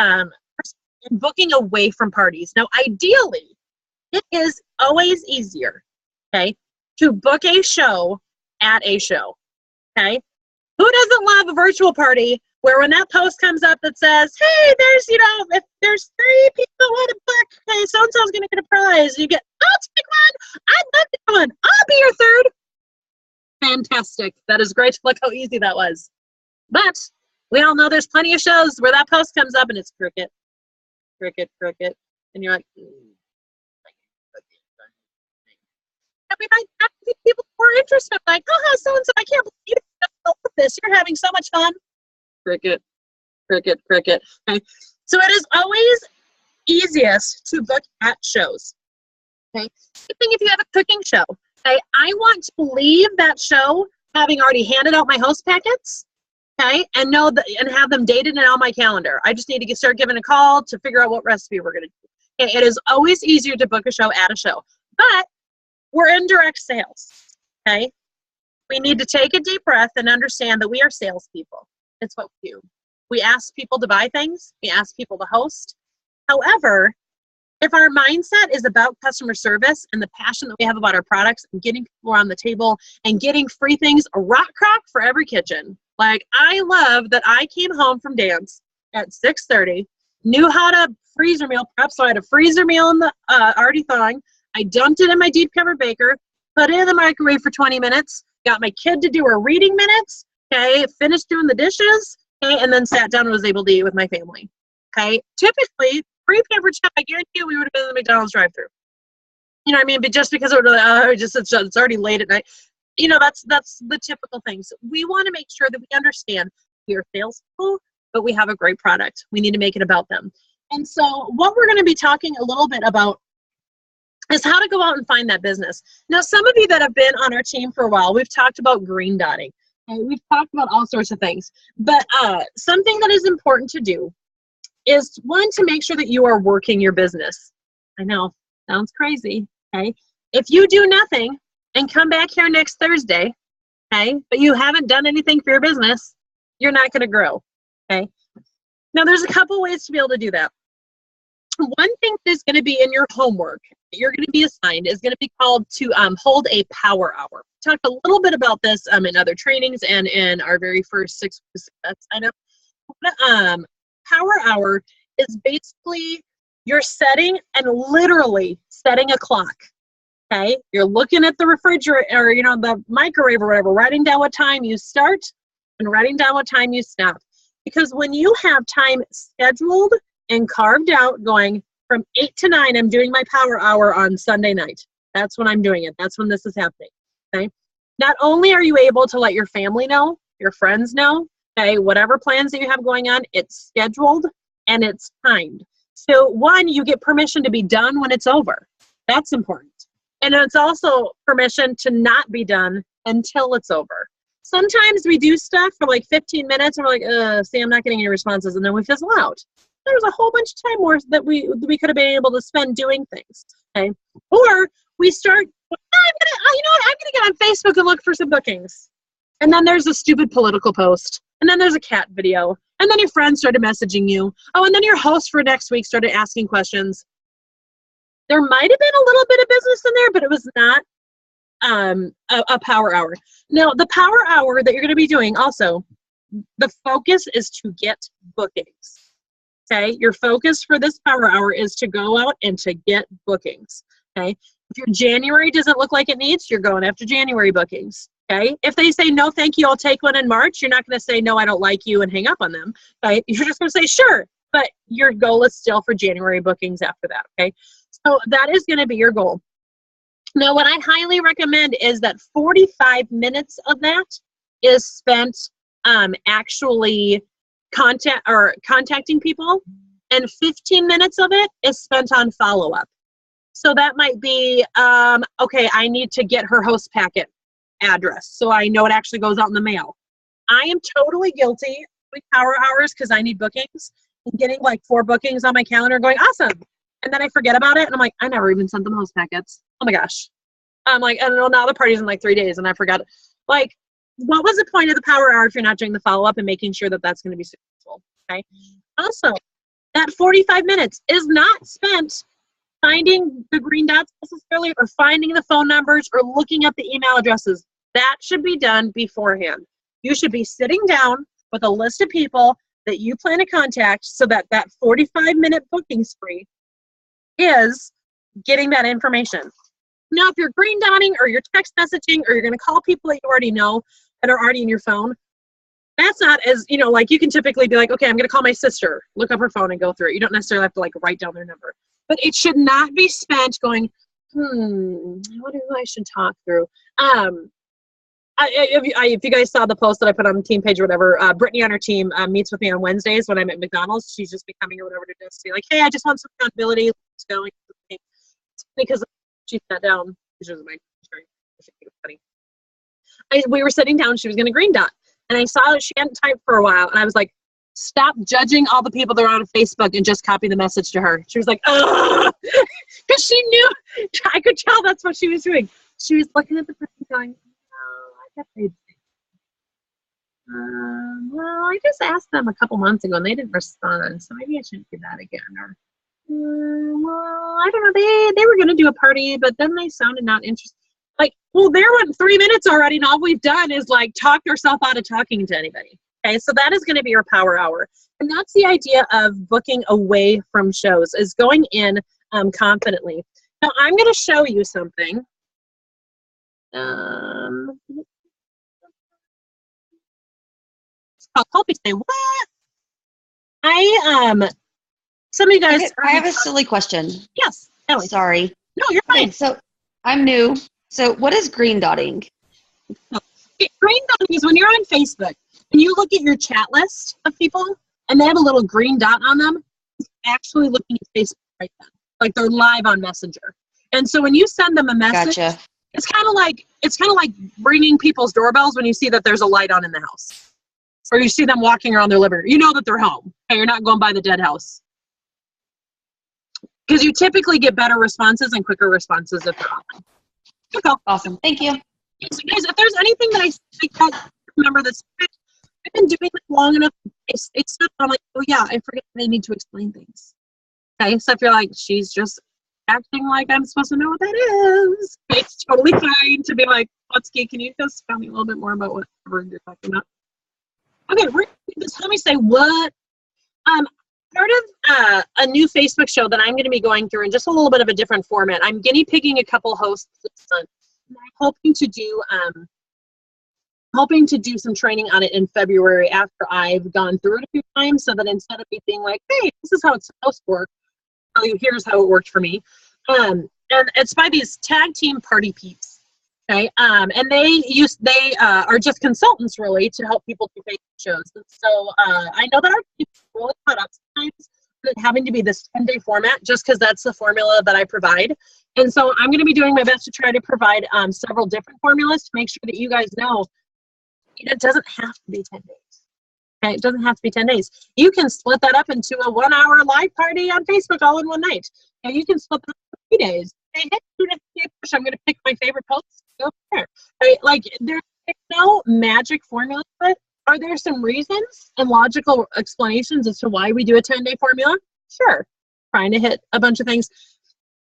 booking away from parties. Now, ideally, it is always easier, okay, to book a show at a show, okay? Who doesn't love a virtual party where when that post comes up that says, hey, there's, if there's 3 people that want to book, hey, so-and-so's going to get a prize. You get, I'll take one. I'd love to do one. I'll be your third. Fantastic. That is great. Look how easy that was. But we all know there's plenty of shows where that post comes up and it's cricket. And you're like, and we might have people who are interested, like, oh, so-and-so, I can't believe you love this. You're having so much fun. Cricket. Okay. So it is always easiest to book at shows. Okay. Same thing if you have a cooking show. Okay. I want to leave that show having already handed out my host packets. Okay, and have them dated and on my calendar. I just need to start giving a call to figure out what recipe we're going to do. Okay, it is always easier to book a show at a show. But we're in direct sales, okay? We need to take a deep breath and understand that we are salespeople. It's what we do. We ask people to buy things. We ask people to host. However, if our mindset is about customer service and the passion that we have about our products and getting people around the table and getting free things, a rock crock for every kitchen. Like, I love that I came home from dance at 6:30, knew how to freezer meal prep, so I had a freezer meal in the already thawing. I dumped it in my deep cover baker, put it in the microwave for 20 minutes, got my kid to do her reading minutes, okay, finished doing the dishes, okay, and then sat down and was able to eat with my family. Okay, typically, pre-beverage time, I guarantee you we would have been in the McDonald's drive-thru. You know what I mean? But just because it was it's already late at night. You know, that's the typical thing. So we want to make sure that we understand we are salespeople, but we have a great product. We need to make it about them. And so what we're going to be talking a little bit about is how to go out and find that business. Now, some of you that have been on our team for a while, we've talked about green dotting. And we've talked about all sorts of things. But something that is important to do is, one, to make sure that you are working your business. I know, sounds crazy, okay? If you do nothing and come back here next Thursday, okay, but you haven't done anything for your business, you're not going to grow, okay? Now, there's a couple ways to be able to do that. One thing that is going to be in your homework that you're going to be assigned is going to be called to hold a power hour. We talked a little bit about this in other trainings and in our very first 6 weeks of success. I know. Power hour is basically you're setting and literally setting a clock. Okay, you're looking at the refrigerator or the microwave or whatever, writing down what time you start and writing down what time you stop. Because when you have time scheduled and carved out, going from 8 to 9, I'm doing my power hour on Sunday night. That's when I'm doing it. That's when this is happening. Okay. Not only are you able to let your family know, your friends know, okay, whatever plans that you have going on, it's scheduled and it's timed. So one, you get permission to be done when it's over. That's important. And it's also permission to not be done until it's over. Sometimes we do stuff for like 15 minutes and we're like, see, I'm not getting any responses, and then we fizzle out. There's a whole bunch of time more that we could have been able to spend doing things. Okay. Or we start, I'm gonna get on Facebook and look for some bookings. And then there's a stupid political post. And then there's a cat video. And then your friends started messaging you. Oh, and then your host for next week started asking questions. There might have been a little bit of business in there, but it was not a power hour. Now, the power hour that you're going to be doing also, the focus is to get bookings. Okay? Your focus for this power hour is to go out and to get bookings. Okay? If your January doesn't look like it needs, you're going after January bookings. Okay. If they say, no, thank you, I'll take one in March, you're not going to say, no, I don't like you and hang up on them. Okay. You're just going to say, sure. But your goal is still for January bookings after that. Okay. So that is going to be your goal. Now, what I highly recommend is that 45 minutes of that is spent actually contacting people, and 15 minutes of it is spent on follow-up. So that might be, okay, I need to get her host packet address so I know it actually goes out in the mail. I am totally guilty with power hours because I need bookings and getting like 4 bookings on my calendar going, awesome. And then I forget about it and I'm like, I never even sent them host packets. Oh my gosh. I'm like, I don't know, now the party's in like 3 days and I forgot. Like, what was the point of the power hour if you're not doing the follow-up and making sure that that's going to be successful? Okay. Also, that 45 minutes is not spent finding the green dots necessarily or finding the phone numbers or looking up the email addresses. That should be done beforehand. You should be sitting down with a list of people that you plan to contact so that that 45-minute booking spree is getting that information. Now, if you're green dotting or you're text messaging or you're going to call people that you already know that are already in your phone, that's not as, like you can typically be like, okay, I'm going to call my sister, look up her phone and go through it. You don't necessarily have to like write down their number. But it should not be spent going, I wonder who I should talk through. If you guys saw the post that I put on the team page or whatever, Brittany on her team meets with me on Wednesdays when I'm at McDonald's. She's just becoming or whatever to just be like, hey, I just want some accountability. Let's go. Because she sat down. She was funny. We were sitting down. She was going to green dot. And I saw that she hadn't typed for a while. And I was like, stop judging all the people that are on Facebook and just copy the message to her. She was like, ugh, because she knew I could tell that's what she was doing. She was looking at the person going, "Oh, I guess they'd well, I just asked them a couple months ago and they didn't respond, so maybe I shouldn't do that again." Or, well, I don't know. They were going to do a party, but then they sounded not interested. Like, well, there went 3 minutes already, and all we've done is like talked ourselves out of talking to anybody. Okay, so that is going to be your power hour, and that's the idea of booking away from shows, is going in confidently. Now, I'm going to show you something. I'll help you say what? Some of you guys. I have a silly question. Yes. Ellie. Sorry. No, you're fine. Okay, so I'm new. So what is green dotting? Green dotting is when you're on Facebook and you look at your chat list of people and they have a little green dot on them. It's actually looking at Facebook right then, like they're live on Messenger. And so when you send them a message, Gotcha. it's kind of like ringing people's doorbells when you see that there's a light on in the house. Or you see them walking around their living room. You know that they're home. Okay, you're not going by the dead house. Because you typically get better responses and quicker responses if they're online. Okay. Awesome. Thank you. Guys, if there's anything that I remember this, I've been doing it long enough. It's stuff I'm like, oh yeah, I forget they need to explain things. Okay, so if you're like, she's just acting like I'm supposed to know what that is, it's totally fine to be like, Lutsky, can you just tell me a little bit more about whatever you're talking about? Okay, just let me say what. Part of a new Facebook show that I'm going to be going through in just a little bit of a different format. I'm guinea pigging a couple hosts this month. I'm hoping to do some training on it in February after I've gone through it a few times, so that instead of me being like, hey, this is how it's supposed to work, I'll tell you, here's how it worked for me. And it's by these tag team party peeps. Okay, and they are just consultants really to help people do Facebook shows. And so I know that our team is really caught up sometimes with having to be this 10-day format, just because that's the formula that I provide. And so I'm going to be doing my best to try to provide several different formulas to make sure that you guys know it doesn't have to be 10 days. Okay, it doesn't have to be 10 days. You can split that up into a 1-hour live party on Facebook all in one night. And you can split that up in 3 days. Hey, I'm going to pick my favorite posts. Go there. Right? Like, there's no magic formula, but are there some reasons and logical explanations as to why we do a 10-day formula? Sure. Trying to hit a bunch of things.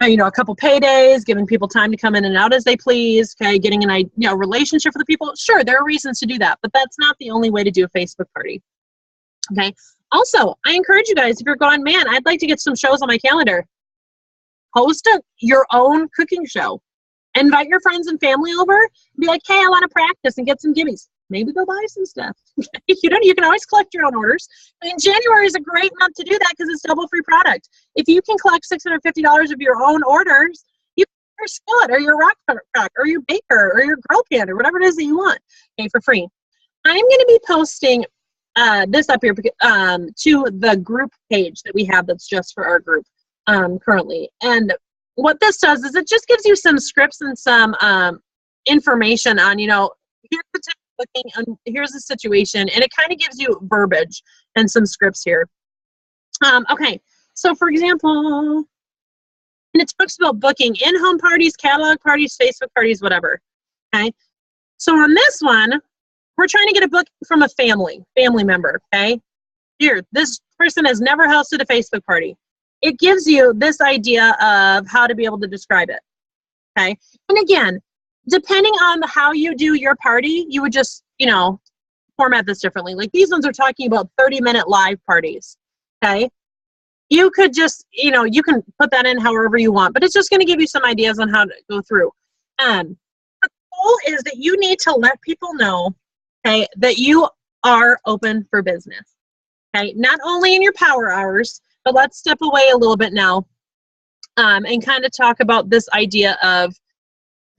A couple paydays, giving people time to come in and out as they please. Okay, getting an relationship with the people. Sure, there are reasons to do that, but that's not the only way to do a Facebook party. Okay. Also, I encourage you guys, if you're going, man, I'd like to get some shows on my calendar. Host your own cooking show. Invite your friends and family over. Be like, hey, I want to practice and get some gimmies. Maybe go buy some stuff. You can always collect your own orders. And January is a great month to do that because it's double free product. If you can collect $650 of your own orders, you can your skillet or your rock or your baker or your grill pan or whatever it is that you want, okay, for free. I'm going to be posting this up here to the group page that we have that's just for our group currently. And what this does is it just gives you some scripts and some information on, here's the type of booking, and here's the situation, and it kind of gives you verbiage and some scripts here. Okay, so for example, and it talks about booking in-home parties, catalog parties, Facebook parties, whatever. Okay, so on this one, we're trying to get a booking from a family member. Okay, here, this person has never hosted a Facebook party. It gives you this idea of how to be able to describe it. Okay, and again, depending on how you do your party, you would just, format this differently. Like these ones are talking about 30-minute live parties. Okay, you could just, you can put that in however you want, but it's just going to give you some ideas on how to go through. The goal is that you need to let people know, okay, that you are open for business. Okay, not only in your power hours, but let's step away a little bit now and kind of talk about this idea of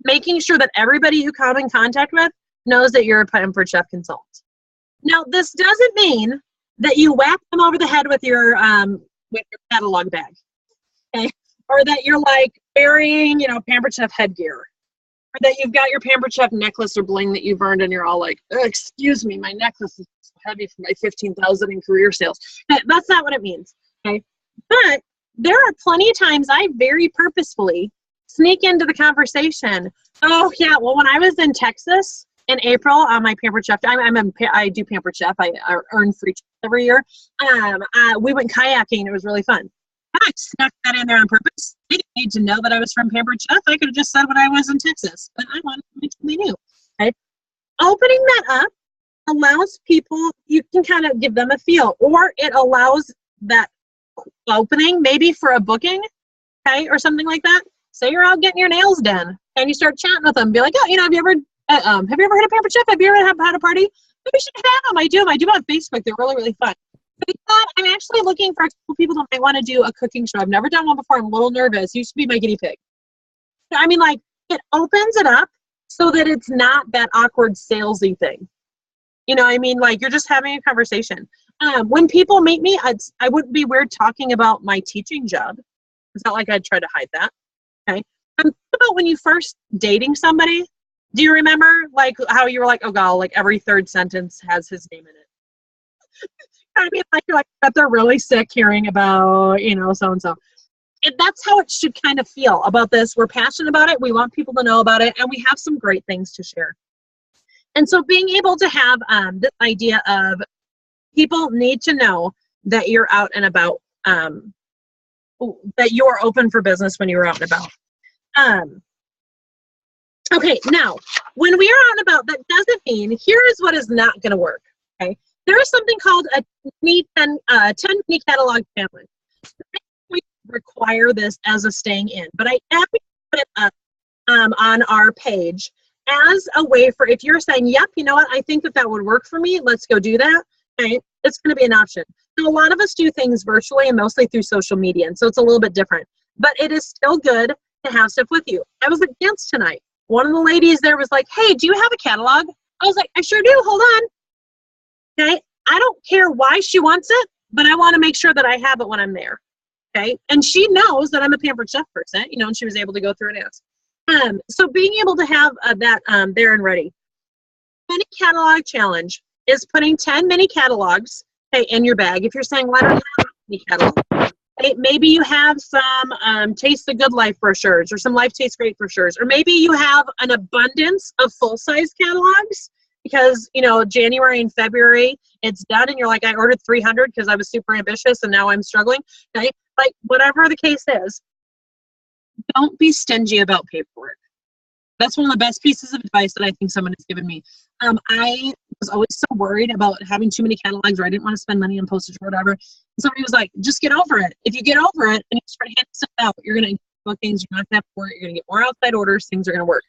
making sure that everybody you come in contact with knows that you're a Pampered Chef consultant. Now, this doesn't mean that you whack them over the head with your catalog bag, okay? Or that you're like burying, Pampered Chef headgear, or that you've got your Pampered Chef necklace or bling that you've earned and you're all like, excuse me, my necklace is so heavy for my $15,000 in career sales. That's not what it means, okay? But there are plenty of times I very purposefully sneak into the conversation. Oh yeah, well when I was in Texas in April on my Pampered Chef, I do Pampered Chef. I earn free every year. We went kayaking. It was really fun. I snuck that in there on purpose. They didn't need to know that I was from Pampered Chef. I could have just said when I was in Texas, but I wanted to make sure they knew. Okay? Opening that up allows people, you can kind of give them a feel, or it allows that opening maybe for a booking, okay, or something like that. Say you're out getting your nails done and you start chatting with them, be like, oh, have you ever heard of Pampered Chef? Have you ever had a party? Maybe you should have them. I do them on Facebook. They're really, really fun. But I'm actually looking for a couple people that might want to do a cooking show. I've never done one before. I'm a little nervous. You should be my guinea pig. I mean, like, it opens it up so that it's not that awkward salesy thing. You know, I mean, like, you're just having a conversation. When people meet me, I wouldn't be weird talking about my teaching job. It's not like I'd try to hide that. Okay. What about when you first dating somebody? Do you remember, like, how you were like, oh god, like every third sentence has his name in it? I mean, like, you're like, but they're really sick hearing about, so and so. And that's how it should kind of feel about this. We're passionate about it. We want people to know about it, and we have some great things to share. And so, being able to have this idea of people need to know that you're out and about, that you're open for business when you're out and about. Okay, now, when we are out and about, that doesn't mean, here is what is not going to work, okay? There is something called a 10 mini catalog challenge. We require this as a staying in, but I am put it up on our page as a way for, if you're saying, yep, you know what, I think that would work for me, let's go do that, okay? It's going to be an option. Now, a lot of us do things virtually and mostly through social media, and so it's a little bit different, but it is still good to have stuff with you. I was at dance tonight. One of the ladies there was like, hey, do you have a catalog? I was like, I sure do, hold on. Okay, I don't care why she wants it, but I want to make sure that I have it when I'm there. Okay, and she knows that I'm a Pampered Chef person, and she was able to go through and ask. So being able to have that there and ready. Mini catalog challenge is putting 10 mini catalogs, okay, in your bag. If you're saying, well, I don't have a mini catalog. Okay, maybe you have some Taste the Good Life brochures or some Life Tastes Great brochures, or maybe you have an abundance of full-size catalogs because, January and February, it's done and you're like, I ordered 300 because I was super ambitious and now I'm struggling. Okay, like whatever the case is, don't be stingy about paperwork. That's one of the best pieces of advice that I think someone has given me. I was always so worried about having too many catalogs, or I didn't want to spend money on postage or whatever. And somebody was like, just get over it. If you get over it and you start handing stuff out, you're going to get bookings, you're not going to have to work, you're going to get more outside orders, things are going to work.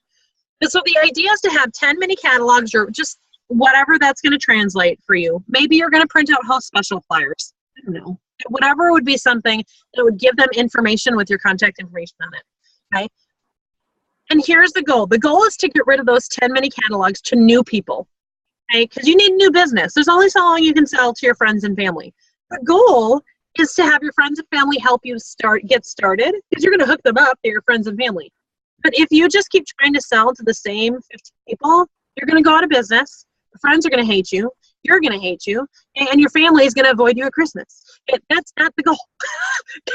And so the idea is to have 10 mini catalogs, or just whatever that's going to translate for you. Maybe you're going to print out host special flyers. I don't know. Whatever would be something that would give them information with your contact information on it. Okay. And here's the goal. The goal is to get rid of those 10 mini catalogs to new people, okay? Because you need new business. There's only so long you can sell to your friends and family. The goal is to have your friends and family help you get started, because you're going to hook them up to your friends and family. But if you just keep trying to sell to the same 50 people, you're going to go out of business. The friends are going to hate you. You're going to hate you. And your family is going to avoid you at Christmas. That's not the goal.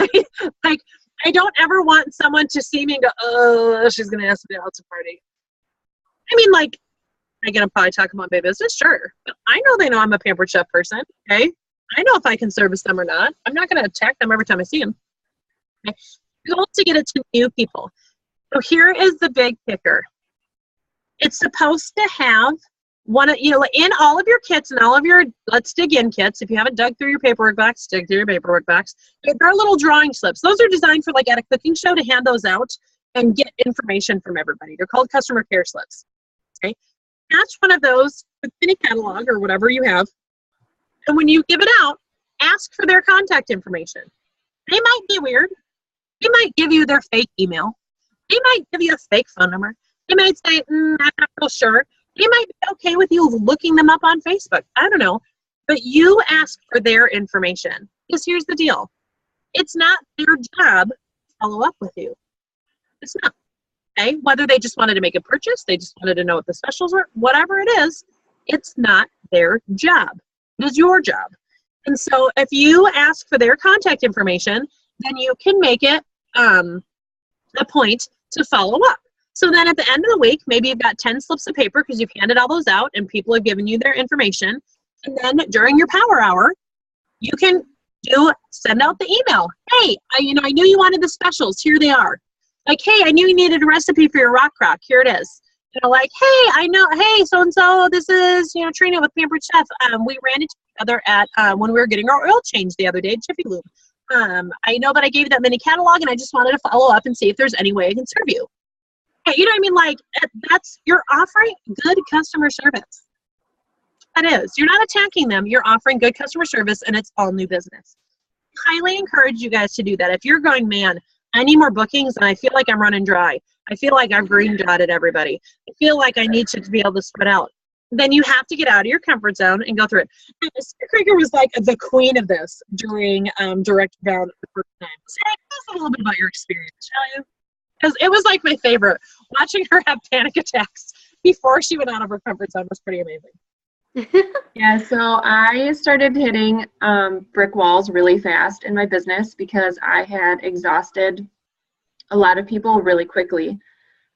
Okay? Like, I don't ever want someone to see me and go, oh, she's going to ask me out to party. I mean, like, am I going to probably talk about my business? Sure. But I know they know I'm a Pampered Chef person, okay? I know if I can service them or not. I'm not going to attack them every time I see them. Okay? The goal is to get it to new people. So here is the big kicker. It's supposed to have in all of your kits and all of your Let's Dig In kits. If you haven't dug through your paperwork box, dig through your paperwork box. There are little drawing slips. Those are designed for, like, at a cooking show, to hand those out and get information from everybody. They're called customer care slips. Okay, attach one of those with any catalog or whatever you have, and when you give it out, ask for their contact information. They might be weird. They might give you their fake email. They might give you a fake phone number. They might say, I'm not real sure. They might be okay with you looking them up on Facebook. I don't know. But you ask for their information. Because here's the deal. It's not their job to follow up with you. It's not. Okay? Whether they just wanted to make a purchase, they just wanted to know what the specials were, whatever it is, it's not their job. It is your job. And so if you ask for their contact information, then you can make it a point to follow up. So then at the end of the week, maybe you've got 10 slips of paper because you've handed all those out and people have given you their information. And then during your power hour, you can send out the email. Hey, I knew you wanted the specials. Here they are. Like, hey, I knew you needed a recipe for your rock crock. Here it is. Like, hey, so-and-so, this is, Trina with Pampered Chef. We ran into each other at, when we were getting our oil change the other day at Jiffy Lube. I know that I gave you that mini catalog and I just wanted to follow up and see if there's any way I can serve you. You know what I mean? Like, you're offering good customer service. That is. You're not attacking them. You're offering good customer service, and it's all new business. Highly encourage you guys to do that. If you're going, man, I need more bookings, and I feel like I'm running dry. I feel like I've green dotted everybody. I feel like I need to be able to spread out. Then you have to get out of your comfort zone and go through it. Sarah Krieger was like the queen of this during Direct Bound the first time. Sarah, tell us a little bit about your experience, shall you? Because it was like my favorite. Watching her have panic attacks before she went out of her comfort zone was pretty amazing. Yeah, so I started hitting brick walls really fast in my business because I had exhausted a lot of people really quickly.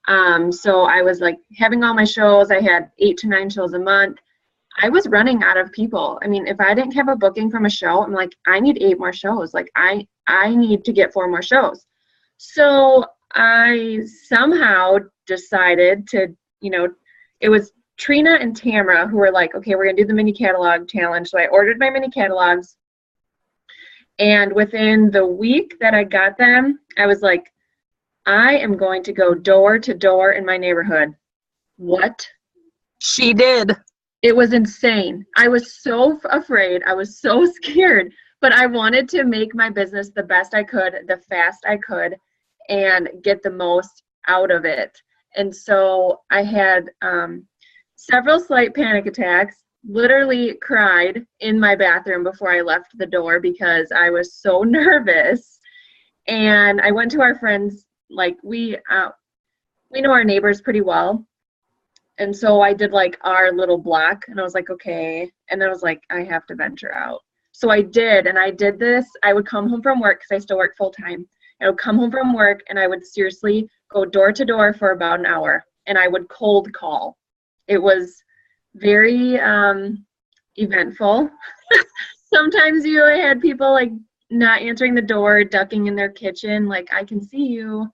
So I was like having all my shows. I had 8 to 9 shows a month. I was running out of people. I mean, if I didn't have a booking from a show, I'm like, I need 8 more shows. Like I need to get 4 more shows. So I somehow decided to, it was Trina and Tamara who were like, okay, we're going to do the mini catalog challenge. So I ordered my mini catalogs. And within the week that I got them, I was like, I am going to go door to door in my neighborhood. What? She did. It was insane. I was so afraid. I was so scared. But I wanted to make my business the best I could, the fast I could, and get the most out of it. And so I had several slight panic attacks, literally cried in my bathroom before I left the door because I was so nervous. And I went to our friends, like we know our neighbors pretty well. And so I did like our little block and I was like, okay. And then I was like, I have to venture out. So I did, and I did this. I would come home from work because I still work full time. I would come home from work and I would seriously go door to door for about an hour and I would cold call. It was very eventful. Sometimes you had people like not answering the door, ducking in their kitchen, like, I can see you.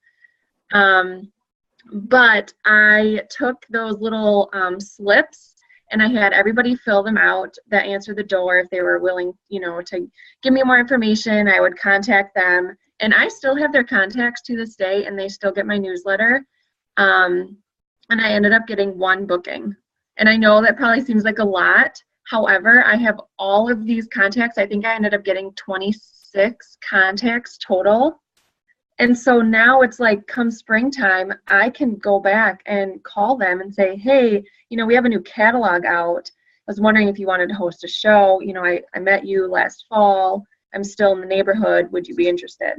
But I took those little slips and I had everybody fill them out that answered the door if they were willing, to give me more information. I would contact them. And I still have their contacts to this day, and they still get my newsletter. And I ended up getting 1 booking. And I know that probably seems like a lot. However, I have all of these contacts. I think I ended up getting 26 contacts total. And so now it's like, come springtime, I can go back and call them and say, hey, we have a new catalog out. I was wondering if you wanted to host a show. I met you last fall. I'm still in the neighborhood. Would you be interested?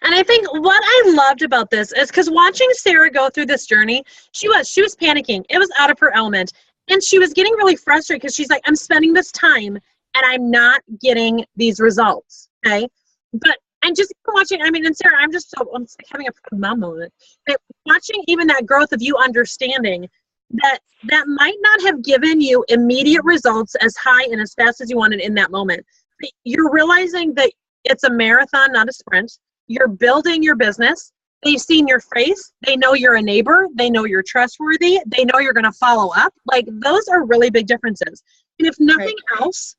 And I think what I loved about this is because watching Sarah go through this journey, she was panicking. It was out of her element. And she was getting really frustrated because she's like, I'm spending this time and I'm not getting these results. Okay. But I'm just watching, and Sarah, I'm just like having a mom moment. But watching even that growth of you understanding that might not have given you immediate results as high and as fast as you wanted in that moment. But you're realizing that it's a marathon, not a sprint. You're building your business. They've seen your face. They know you're a neighbor. They know you're trustworthy. They know you're going to follow up. Like, those are really big differences. And if nothing else,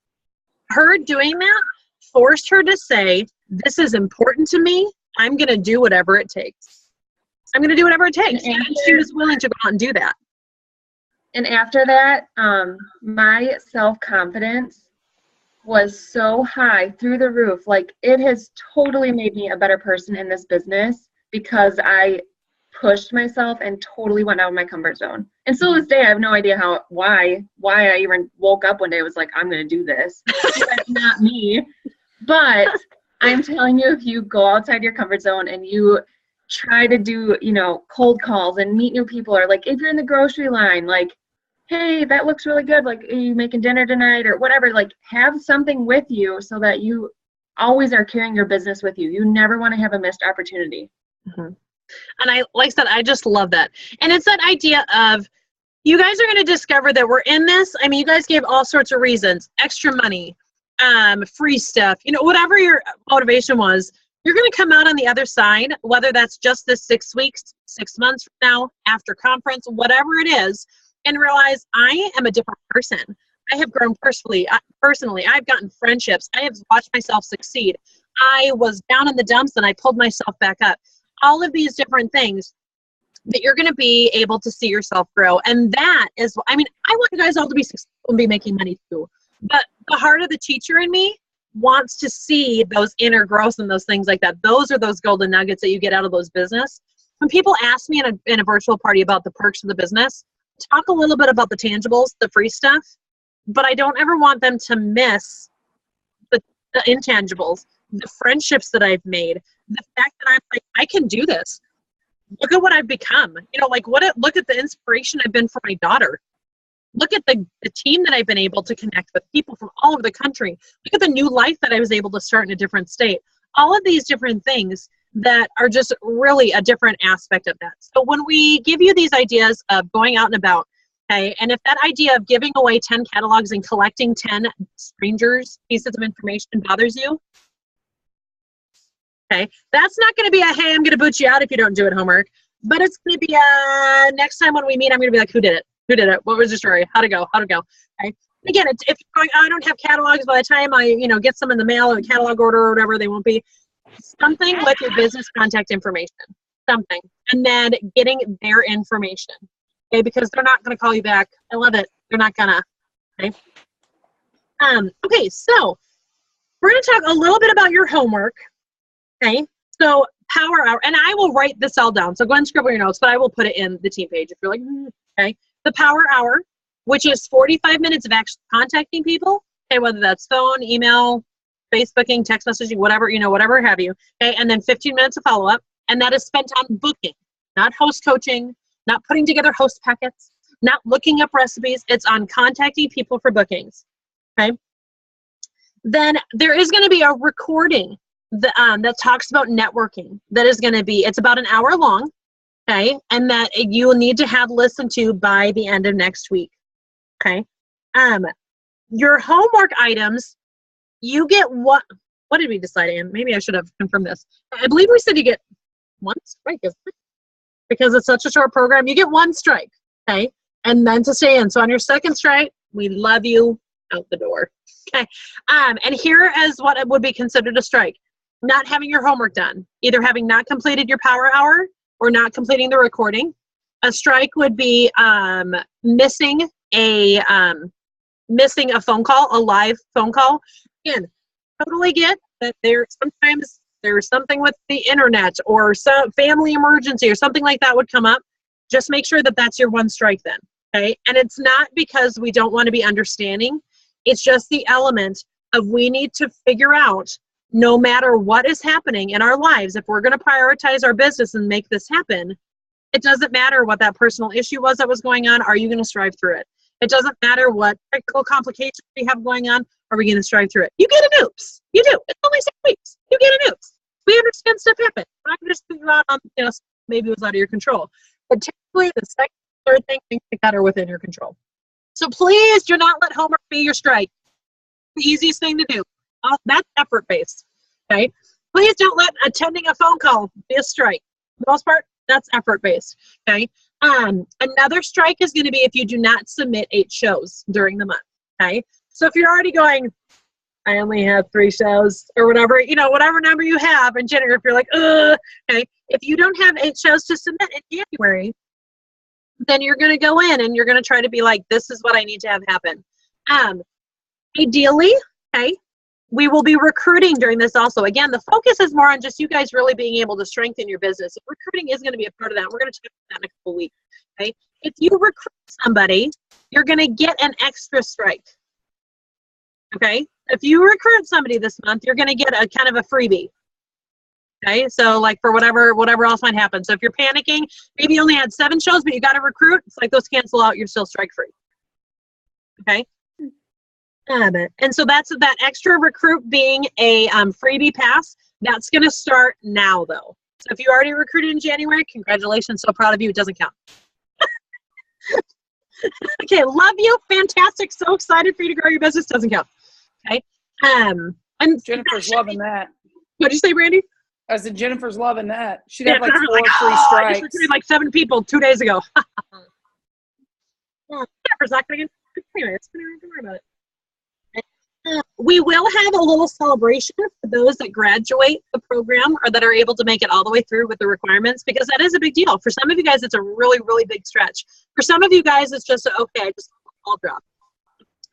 her doing that forced her to say, this is important to me. I'm going to do whatever it takes. I'm going to do whatever it takes. And she was willing to go out and do that. And after that, my self-confidence was so high, through the roof. Like, it has totally made me a better person in this business because I pushed myself and totally went out of my comfort zone. And still this day, I have no idea why I even woke up one day and was like, I'm going to do this. That's not me. But I'm telling you, if you go outside your comfort zone and you try to do, cold calls and meet new people, or like if you're in the grocery line, like, hey, that looks really good. Like, are you making dinner tonight or whatever? Like, have something with you so that you always are carrying your business with you. You never want to have a missed opportunity. Mm-hmm. And like I said, I just love that. And it's that idea of, you guys are going to discover that we're in this. I mean, you guys gave all sorts of reasons, extra money, free stuff, whatever your motivation was, you're going to come out on the other side, whether that's just this 6 weeks, 6 months from now, after conference, whatever it is, and realize I am a different person. I have grown personally. I've gotten friendships. I have watched myself succeed. I was down in the dumps and I pulled myself back up. All of these different things that you're going to be able to see yourself grow. And that is, I want you guys all to be successful and be making money too. But the heart of the teacher in me wants to see those inner growth and those things like that. Those are those golden nuggets that you get out of those business. When people ask me in a virtual party about the perks of the business, talk a little bit about the tangibles, the free stuff, but I don't ever want them to miss the intangibles, the friendships that I've made, the fact that I'm like, I can do this. Look at what I've become. Look at the inspiration I've been for my daughter. Look at the team that I've been able to connect with, people from all over the country. Look at the new life that I was able to start in a different state. All of these different things that are just really a different aspect of that. So when we give you these ideas of going out and about, okay, and if that idea of giving away 10 catalogs and collecting 10 strangers' pieces of information bothers you, okay, that's not going to be a, hey, I'm going to boot you out if you don't do it homework, but it's going to be a, next time when we meet, I'm going to be like, who did it? Who did it? What was the story? How'd it go? Okay. Again, if you're going, I don't have catalogs, by the time I, get some in the mail or a catalog order or whatever, they won't be. Something with your business contact information, something, and then getting their information, okay, because they're not going to call you back. I love it. They're not gonna, okay. Okay, so we're going to talk a little bit about your homework, okay. So power hour, and I will write this all down. So go ahead and scribble your notes, but I will put it in the team page if you're like, okay. The power hour, which is 45 minutes of actually contacting people, okay, whether that's phone, email, Facebooking, text messaging, whatever, whatever have you, okay, and then 15 minutes of follow-up, and that is spent on booking, not host coaching, not putting together host packets, not looking up recipes. It's on contacting people for bookings, okay? Then there is going to be a recording that talks about networking. That is going to be, it's about an hour long, okay, and that you will need to have listened to by the end of next week, okay? Your homework items, you get what did we decide, Ann? Maybe I should have confirmed this. I believe we said you get one strike, isn't it? Because it's such a short program, you get one strike, okay? And then to stay in. So on your second strike, we love you out the door, okay? And here is what would be considered a strike. Not having your homework done, either having not completed your power hour or not completing the recording. A strike would be missing a phone call, a live phone call. Again, totally get that sometimes there's something with the internet or some family emergency or something like that would come up. Just make sure that that's your one strike then, okay? And it's not because we don't want to be understanding. It's just the element of we need to figure out, no matter what is happening in our lives, if we're going to prioritize our business and make this happen, it doesn't matter what that personal issue was that was going on. Are you going to strive through it? It doesn't matter what technical complications we have going on. Are we going to strive through it? You get an oops. You do. It's only 6 weeks. You get an oops. We understand stuff happens. I'm just figuring out maybe it was out of your control. But typically, the second, third thing, things like that are within your control. So please do not let homework be your strike. The easiest thing to do. That's effort-based. Okay. Please don't let attending a phone call be a strike. For the most part, that's effort-based. Okay. Another strike is going to be if you do not submit 8 shows during the month. Okay. So if you're already going, I only have 3 shows or whatever, whatever number you have, and Jennifer, if you're like, okay, if you don't have 8 shows to submit in January, then you're going to go in and you're going to try to be like, this is what I need to have happen. Ideally, okay, we will be recruiting during this also. Again, the focus is more on just you guys really being able to strengthen your business. Recruiting is going to be a part of that. We're going to talk about that in a couple weeks. Okay? If you recruit somebody, you're going to get an extra strike. Okay? If you recruit somebody this month, you're going to get a kind of a freebie. Okay? So like for whatever else might happen. So if you're panicking, maybe you only had 7 shows, but you got to recruit, it's like those cancel out, you're still strike free. Okay? And so that's that extra recruit being a freebie pass. That's going to start now, though. So if you already recruited in January, congratulations. So proud of you. It doesn't count. Okay, love you. Fantastic. So excited for you to grow your business. Doesn't count. Okay. And Jennifer's loving that. What'd you say, Brandy? I said Jennifer's loving that. She'd Yeah, have like 4 Jennifer's like, free I just strikes. recruited like 7 people 2 days ago. Jennifer's not going to get anyway. Don't worry about it. We will have a little celebration for those that graduate the program or that are able to make it all the way through with the requirements, because that is a big deal. For some of you guys, it's a really, really big stretch. For some of you guys, it's just, okay, I just all drop.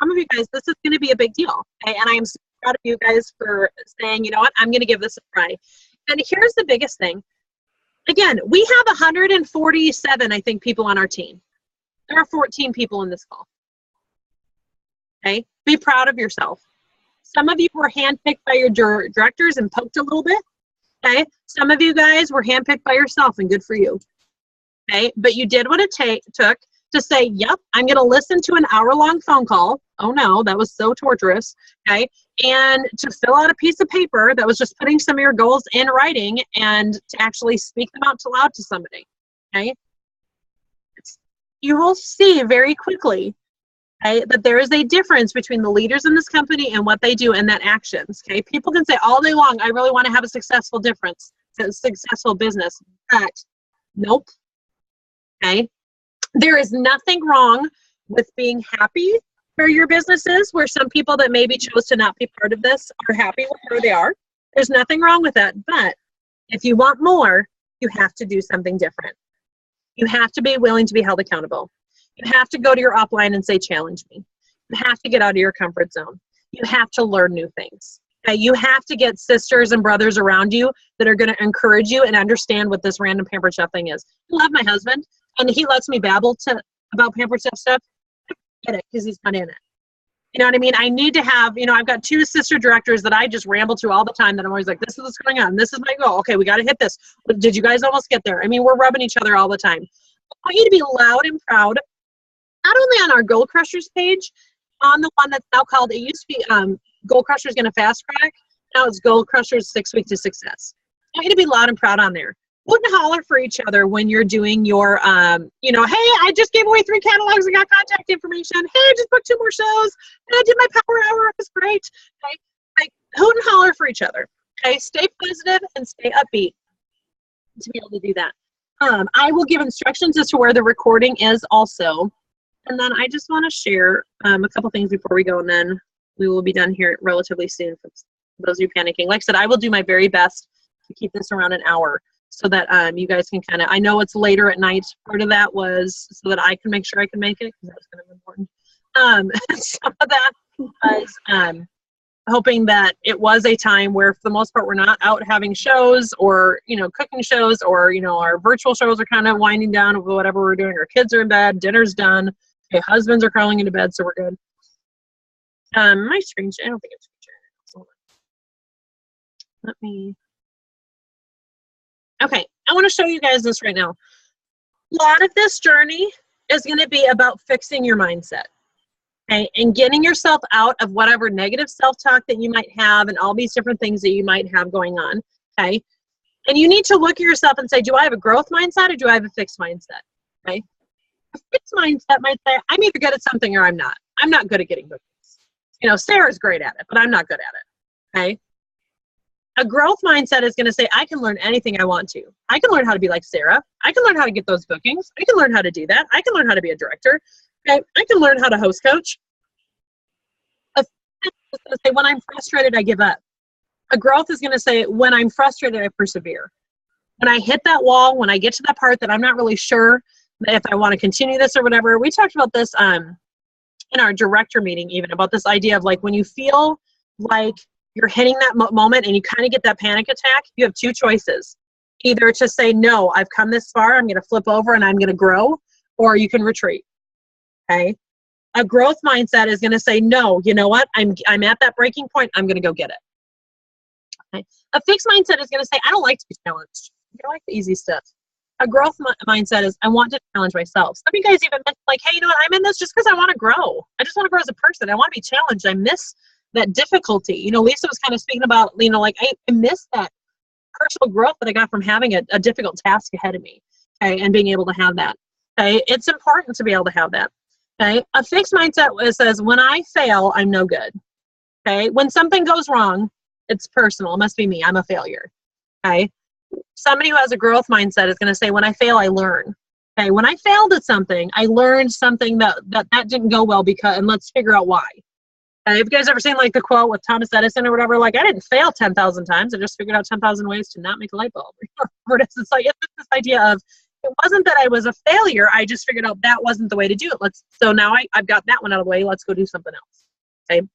Some of you guys, this is going to be a big deal. Okay? And I am so proud of you guys for saying, you know what, I'm going to give this a try. And here's the biggest thing. Again, we have 147, I think, people on our team. There are 14 people in this call. Okay? Be proud of yourself. Some of you were handpicked by your directors and poked a little bit. Okay? Some of you guys were handpicked by yourself, and good for you. Okay? But you did what it took to say, yep, I'm going to listen to an hour-long phone call. Oh no, that was so torturous. Okay? And to fill out a piece of paper that was just putting some of your goals in writing and to actually speak them out loud to somebody. Okay? You will see very quickly, okay, that there is a difference between the leaders in this company and what they do and that actions. Okay, people can say all day long, I really want to have a successful business, but nope. Okay, there is nothing wrong with being happy where your business is, where some people that maybe chose to not be part of this are happy with where they are. There's nothing wrong with that, but if you want more, you have to do something different. You have to be willing to be held accountable. You have to go to your upline and say, challenge me. You have to get out of your comfort zone. You have to learn new things. Okay? You have to get sisters and brothers around you that are going to encourage you and understand what this random Pampered Chef thing is. I love my husband, and he lets me babble about Pampered Chef stuff. I get it because he's not in it. You know what I mean? I need to have, I've got 2 sister directors that I just ramble to all the time that I'm always like, this is what's going on. This is my goal. Okay, we got to hit this. Did you guys almost get there? I mean, we're rubbing each other all the time. I want you to be loud and proud, not only on our Goal Crushers page, on the one that's now called, it used to be Goal Crushers Gonna Fast Track. Now it's Goal Crushers 6 Week to Success. I want you to be loud and proud on there. Hoot and holler for each other when you're doing your, hey, I just gave away 3 catalogs and got contact information. Hey, I just booked 2 more shows. And I did my power hour. It was great. Okay? Like, hoot and holler for each other. Okay? Stay positive and stay upbeat to be able to do that. I will give instructions as to where the recording is also. And then I just want to share a couple things before we go, and then we will be done here relatively soon for those of you panicking. Like I said, I will do my very best to keep this around an hour so that you guys can kind of, I know it's later at night. Part of that was so that I can make sure I can make it, because that was kind of important. Some of that was hoping that it was a time where, for the most part, we're not out having shows or, cooking shows, or, our virtual shows are kind of winding down with whatever we're doing. Our kids are in bed, dinner's done. Okay, husbands are crawling into bed, so we're good. My screen, I don't think it's screen sharing. Let me. Okay, I want to show you guys this right now. A lot of this journey is going to be about fixing your mindset. Okay, and getting yourself out of whatever negative self-talk that you might have and all these different things that you might have going on. Okay, and you need to look at yourself and say, do I have a growth mindset or do I have a fixed mindset? Okay, a fixed mindset might say, I'm either good at something or I'm not. I'm not good at getting bookings. Sarah's great at it, but I'm not good at it. Okay, a growth mindset is going to say, I can learn anything I want to. I can learn how to be like Sarah. I can learn how to get those bookings. I can learn how to do that. I can learn how to be a director. Okay, I can learn how to host coach. A fixed is going to say, when I'm frustrated, I give up. A growth is going to say, when I'm frustrated, I persevere. When I hit that wall, when I get to that part that I'm not really sure if I want to continue this or whatever. We talked about this in our director meeting, even about this idea of, like, when you feel like you're hitting that moment and you kind of get that panic attack, you have 2 choices. Either to say, no, I've come this far, I'm going to flip over and I'm going to grow, or you can retreat. Okay? A growth mindset is going to say, no, you know what? I'm at that breaking point. I'm going to go get it. Okay? A fixed mindset is going to say, I don't like to be challenged. I like the easy stuff. A growth mindset is, I want to challenge myself. Some of you guys even mentioned, like, hey, you know what? I'm in this just because I want to grow. I just want to grow as a person. I want to be challenged. I miss that difficulty. Lisa was kind of speaking about, like, I miss that personal growth that I got from having a difficult task ahead of me, okay, and being able to have that. Okay, it's important to be able to have that. Okay, a fixed mindset says, when I fail, I'm no good. Okay, when something goes wrong, it's personal. It must be me. I'm a failure. Okay, somebody who has a growth mindset is going to say, when I fail, I learn. Okay, when I failed at something, I learned something that didn't go well and let's figure out why. Have you guys ever seen like the quote with Thomas Edison or whatever? Like, I didn't fail 10,000 times. I just figured out 10,000 ways to not make a light bulb. It's like, it's this idea of, it wasn't that I was a failure. I just figured out that wasn't the way to do it. So now I've got that one out of the way. Let's go do something else. Okay.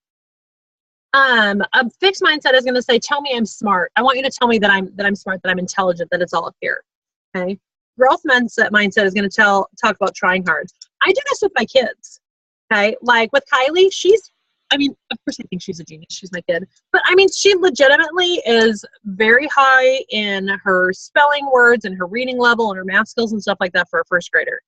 A fixed mindset is going to say, tell me I'm smart. I want you to tell me that I'm smart, that I'm intelligent, that it's all up here. Okay. Growth mindset is going to talk about trying hard. I do this with my kids. Okay. Like with Kylie, of course I think she's a genius. She's my kid. But she legitimately is very high in her spelling words and her reading level and her math skills and stuff like that for a first grader.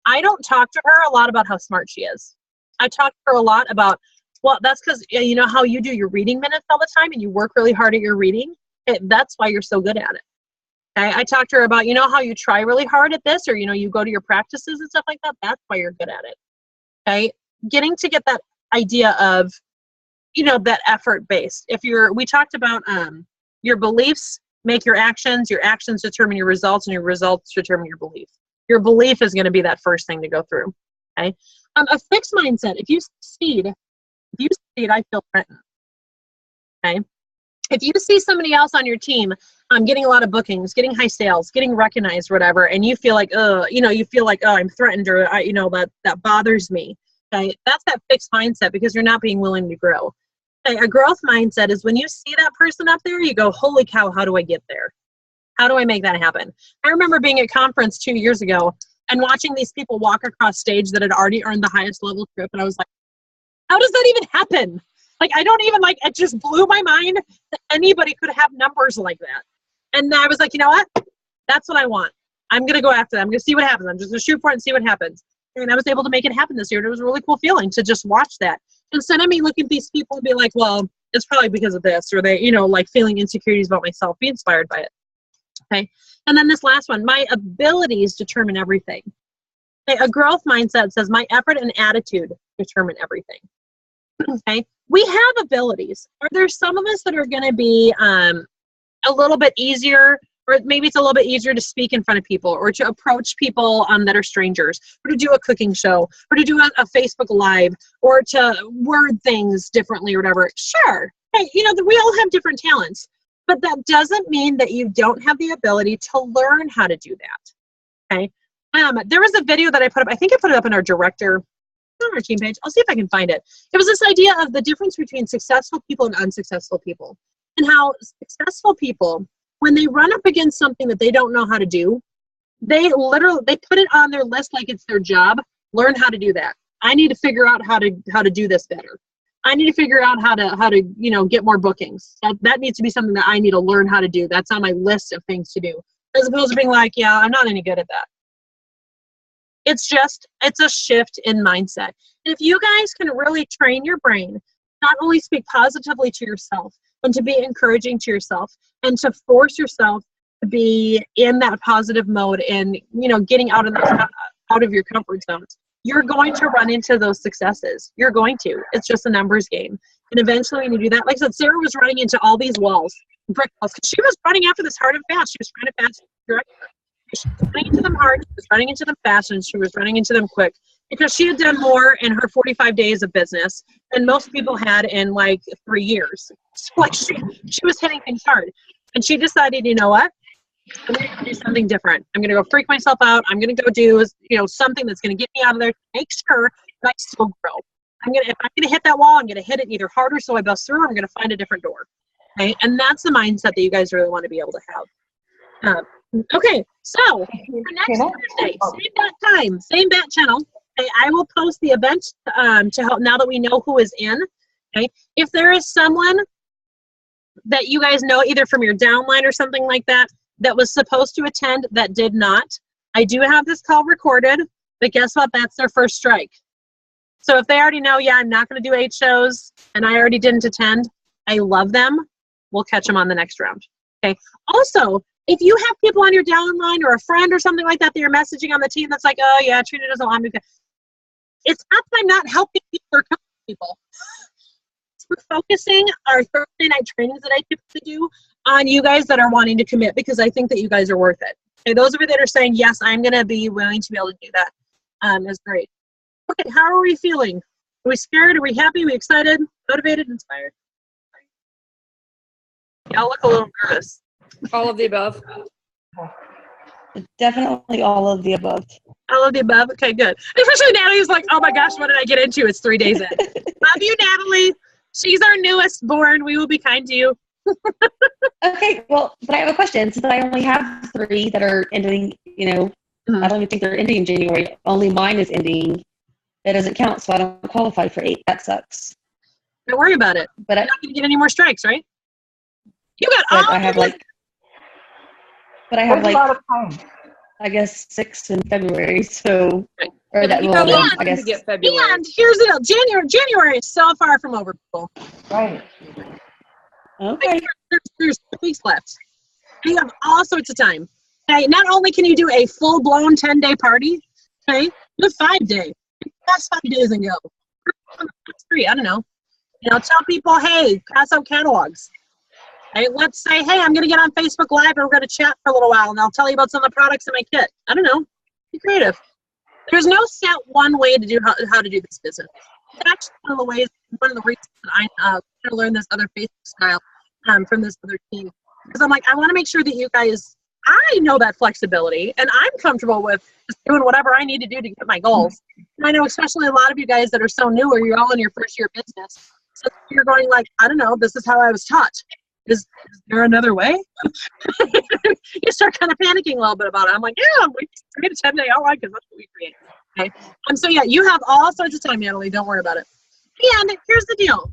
I don't talk to her a lot about how smart she is. I talk to her a lot about, well, that's because you know how you do your reading minutes all the time and you work really hard at your reading? That's why you're so good at it. Okay? I talk to her about, you know how you try really hard at this, or you go to your practices and stuff like that? That's why you're good at it. Okay? Getting to get that idea of, that effort based. We talked about your beliefs make your actions determine your results, and your results determine your belief. Your belief is going to be that first thing to go through. Okay. A fixed mindset. If you succeed, I feel threatened. Okay. If you see somebody else on your team getting a lot of bookings, getting high sales, getting recognized, whatever, and you feel like, oh, I'm threatened, or that bothers me. Okay, that's that fixed mindset because you're not being willing to grow. Okay, a growth mindset is when you see that person up there, you go, holy cow, how do I get there? How do I make that happen? I remember being at conference 2 years ago and watching these people walk across stage that had already earned the highest level trip, and I was like, how does that even happen? Like, I don't even, it just blew my mind that anybody could have numbers like that. And I was like, you know what? That's what I want. I'm going to go after that. I'm going to see what happens. I'm just going to shoot for it and see what happens. And I was able to make it happen this year. And it was a really cool feeling to just watch that. Instead of me looking at these people and be like, well, it's probably because of this, or they, feeling insecurities about myself, be inspired by it. Okay. And then this last one, my abilities determine everything. Okay. A growth mindset says my effort and attitude determine everything. Okay. We have abilities. Are there some of us that are going to be a little bit easier, or maybe it's a little bit easier to speak in front of people, or to approach people that are strangers, or to do a cooking show, or to do a Facebook Live, or to word things differently, or whatever? Sure. Hey, we all have different talents, but that doesn't mean that you don't have the ability to learn how to do that. Okay. There was a video that I put up. I think I put it up in our on our team page. I'll see if I can find it. It was this idea of the difference between successful people and unsuccessful people, and how successful people, when they run up against something that they don't know how to do, they put it on their list like it's their job. Learn how to do that. I need to figure out how to do this better. I need to figure out how to get more bookings. That needs to be something that I need to learn how to do. That's on my list of things to do, as opposed to being like, yeah, I'm not any good at that. It's a shift in mindset. And if you guys can really train your brain, not only speak positively to yourself, but to be encouraging to yourself, and to force yourself to be in that positive mode and, getting out of your comfort zones, you're going to run into those successes. You're going to. It's just a numbers game. And eventually when you do that, like I said, Sarah was running into all these walls, brick walls, because she was running after this hard and fast. She was trying to fast direct. She was running into them hard, she was running into them fast, and she was running into them quick, because she had done more in her 45 days of business than most people had in 3 years. So she was hitting things hard. And she decided, you know what? I'm going to do something different. I'm going to go freak myself out. I'm going to go do something that's going to get me out of there to make sure that I still grow. If I'm going to hit that wall, I'm going to hit it either harder so I bust through, or I'm going to find a different door. Okay? And that's the mindset that you guys really want to be able to have. Okay, so for next Thursday, same bat time, same bat channel. Okay, I will post the event to help now that we know who is in. Okay, if there is someone that you guys know, either from your downline or something like that, that was supposed to attend that did not, I do have this call recorded, but guess what? That's their first strike. So if they already know, yeah, I'm not going to do 8 shows, and I already didn't attend, I love them. We'll catch them on the next round. Okay. Also, if you have people on your downline or a friend or something like that you're messaging on the team that's like, oh yeah, Trina doesn't want me. It's not that I'm not helping people or coaching people. We're focusing our Thursday night trainings that I typically do on you guys that are wanting to commit because I think that you guys are worth it. Okay, those of you that are saying, yes, I'm going to be willing to be able to do that is great. Okay, how are we feeling? Are we scared? Are we happy? Are we excited? Motivated? Inspired? Y'all look a little nervous. All of the above. Definitely all of the above. All of the above? Okay, good. Especially Natalie's like, oh my gosh, what did I get into? It's 3 days in. Love you, Natalie. She's our newest born. We will be kind to you. Okay, well, but I have a question. Since I only have 3 that are ending, I don't even think they're ending in January. Only mine is ending. That doesn't count, so I don't qualify for 8. That sucks. Don't worry about it. But you're not going to get any more strikes, right? You got all. I have a lot of time. I guess 6 in February. So, or that will. I guess. And here's the deal. January is so far from over, people. Right. Okay. There's 2 weeks left. You have all sorts of time. Okay. Not only can you do a full-blown 10-day party, okay, do a 5-day. Pass 5 days and go. 3, I don't know. Tell people, hey, pass out catalogs. Hey, let's say, hey, I'm going to get on Facebook Live and we're going to chat for a little while and I'll tell you about some of the products in my kit. I don't know. Be creative. There's no set one way to do how to do this business. It's actually one of the reasons that I learned this other Facebook style from this other team. Because I'm like, I want to make sure that you guys, I know that flexibility and I'm comfortable with just doing whatever I need to do to get my goals. And I know especially a lot of you guys that are so new or you're all in your first year of business. So you're going like, I don't know, this is how I was taught. Is there another way? You start kind of panicking a little bit about it. I'm like, yeah, we create a 10-day outline because that's what we create. Okay. So yeah, you have all sorts of time, Natalie. Don't worry about it. And here's the deal.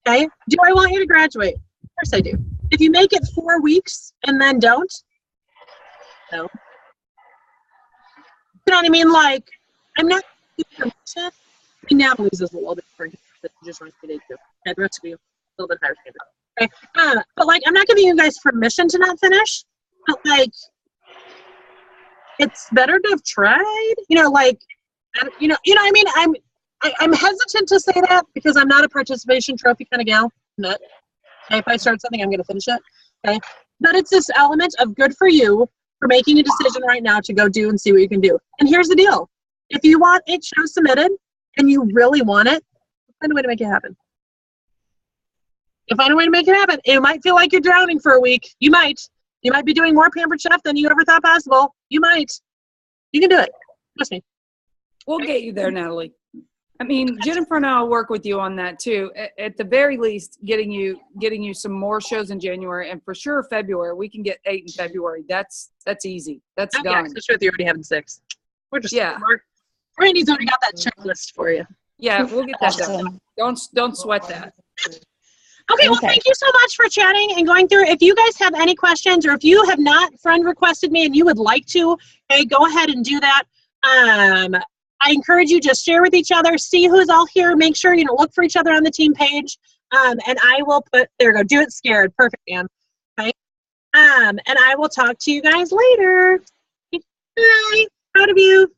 Okay. Do I want you to graduate? Of course I do. If you make it 4 weeks and then don't, no. You know what I mean? Like, I'm not. Natalie's is a little bit different. Just runs today too. Okay, the rest of you a little bit higher standard. Okay. But like, I'm not giving you guys permission to not finish. But like, it's better to have tried. Like, you know what I mean. I'm hesitant to say that because I'm not a participation trophy kind of gal. I'm not. Okay, if I start something, I'm going to finish it. Okay. But it's this element of good for you for making a decision right now to go do and see what you can do. And here's the deal: if you want 8 shows submitted and you really want it, find a way to make it happen. You'll find a way to make it happen. It might feel like you're drowning for a week. You might. You might be doing more Pampered Chef than you ever thought possible. You might. You can do it. Trust me. We'll get you there, Natalie. I mean, Jennifer and I will work with you on that too. At the very least, getting you some more shows in January, and for sure February. We can get 8 in February. That's easy. That's done. Yeah, especially if you're already having 6. We're just Randy's already got that checklist for you. Yeah, we'll get that done. Don't sweat that. Okay, well, thank you so much for chatting and going through. If you guys have any questions or if you have not friend requested me and you would like to, okay, go ahead and do that. I encourage you, just share with each other, see who's all here, make sure, look for each other on the team page. And I will there we go, do it scared. Perfect, Ann. Okay. And I will talk to you guys later. Bye. Proud of you.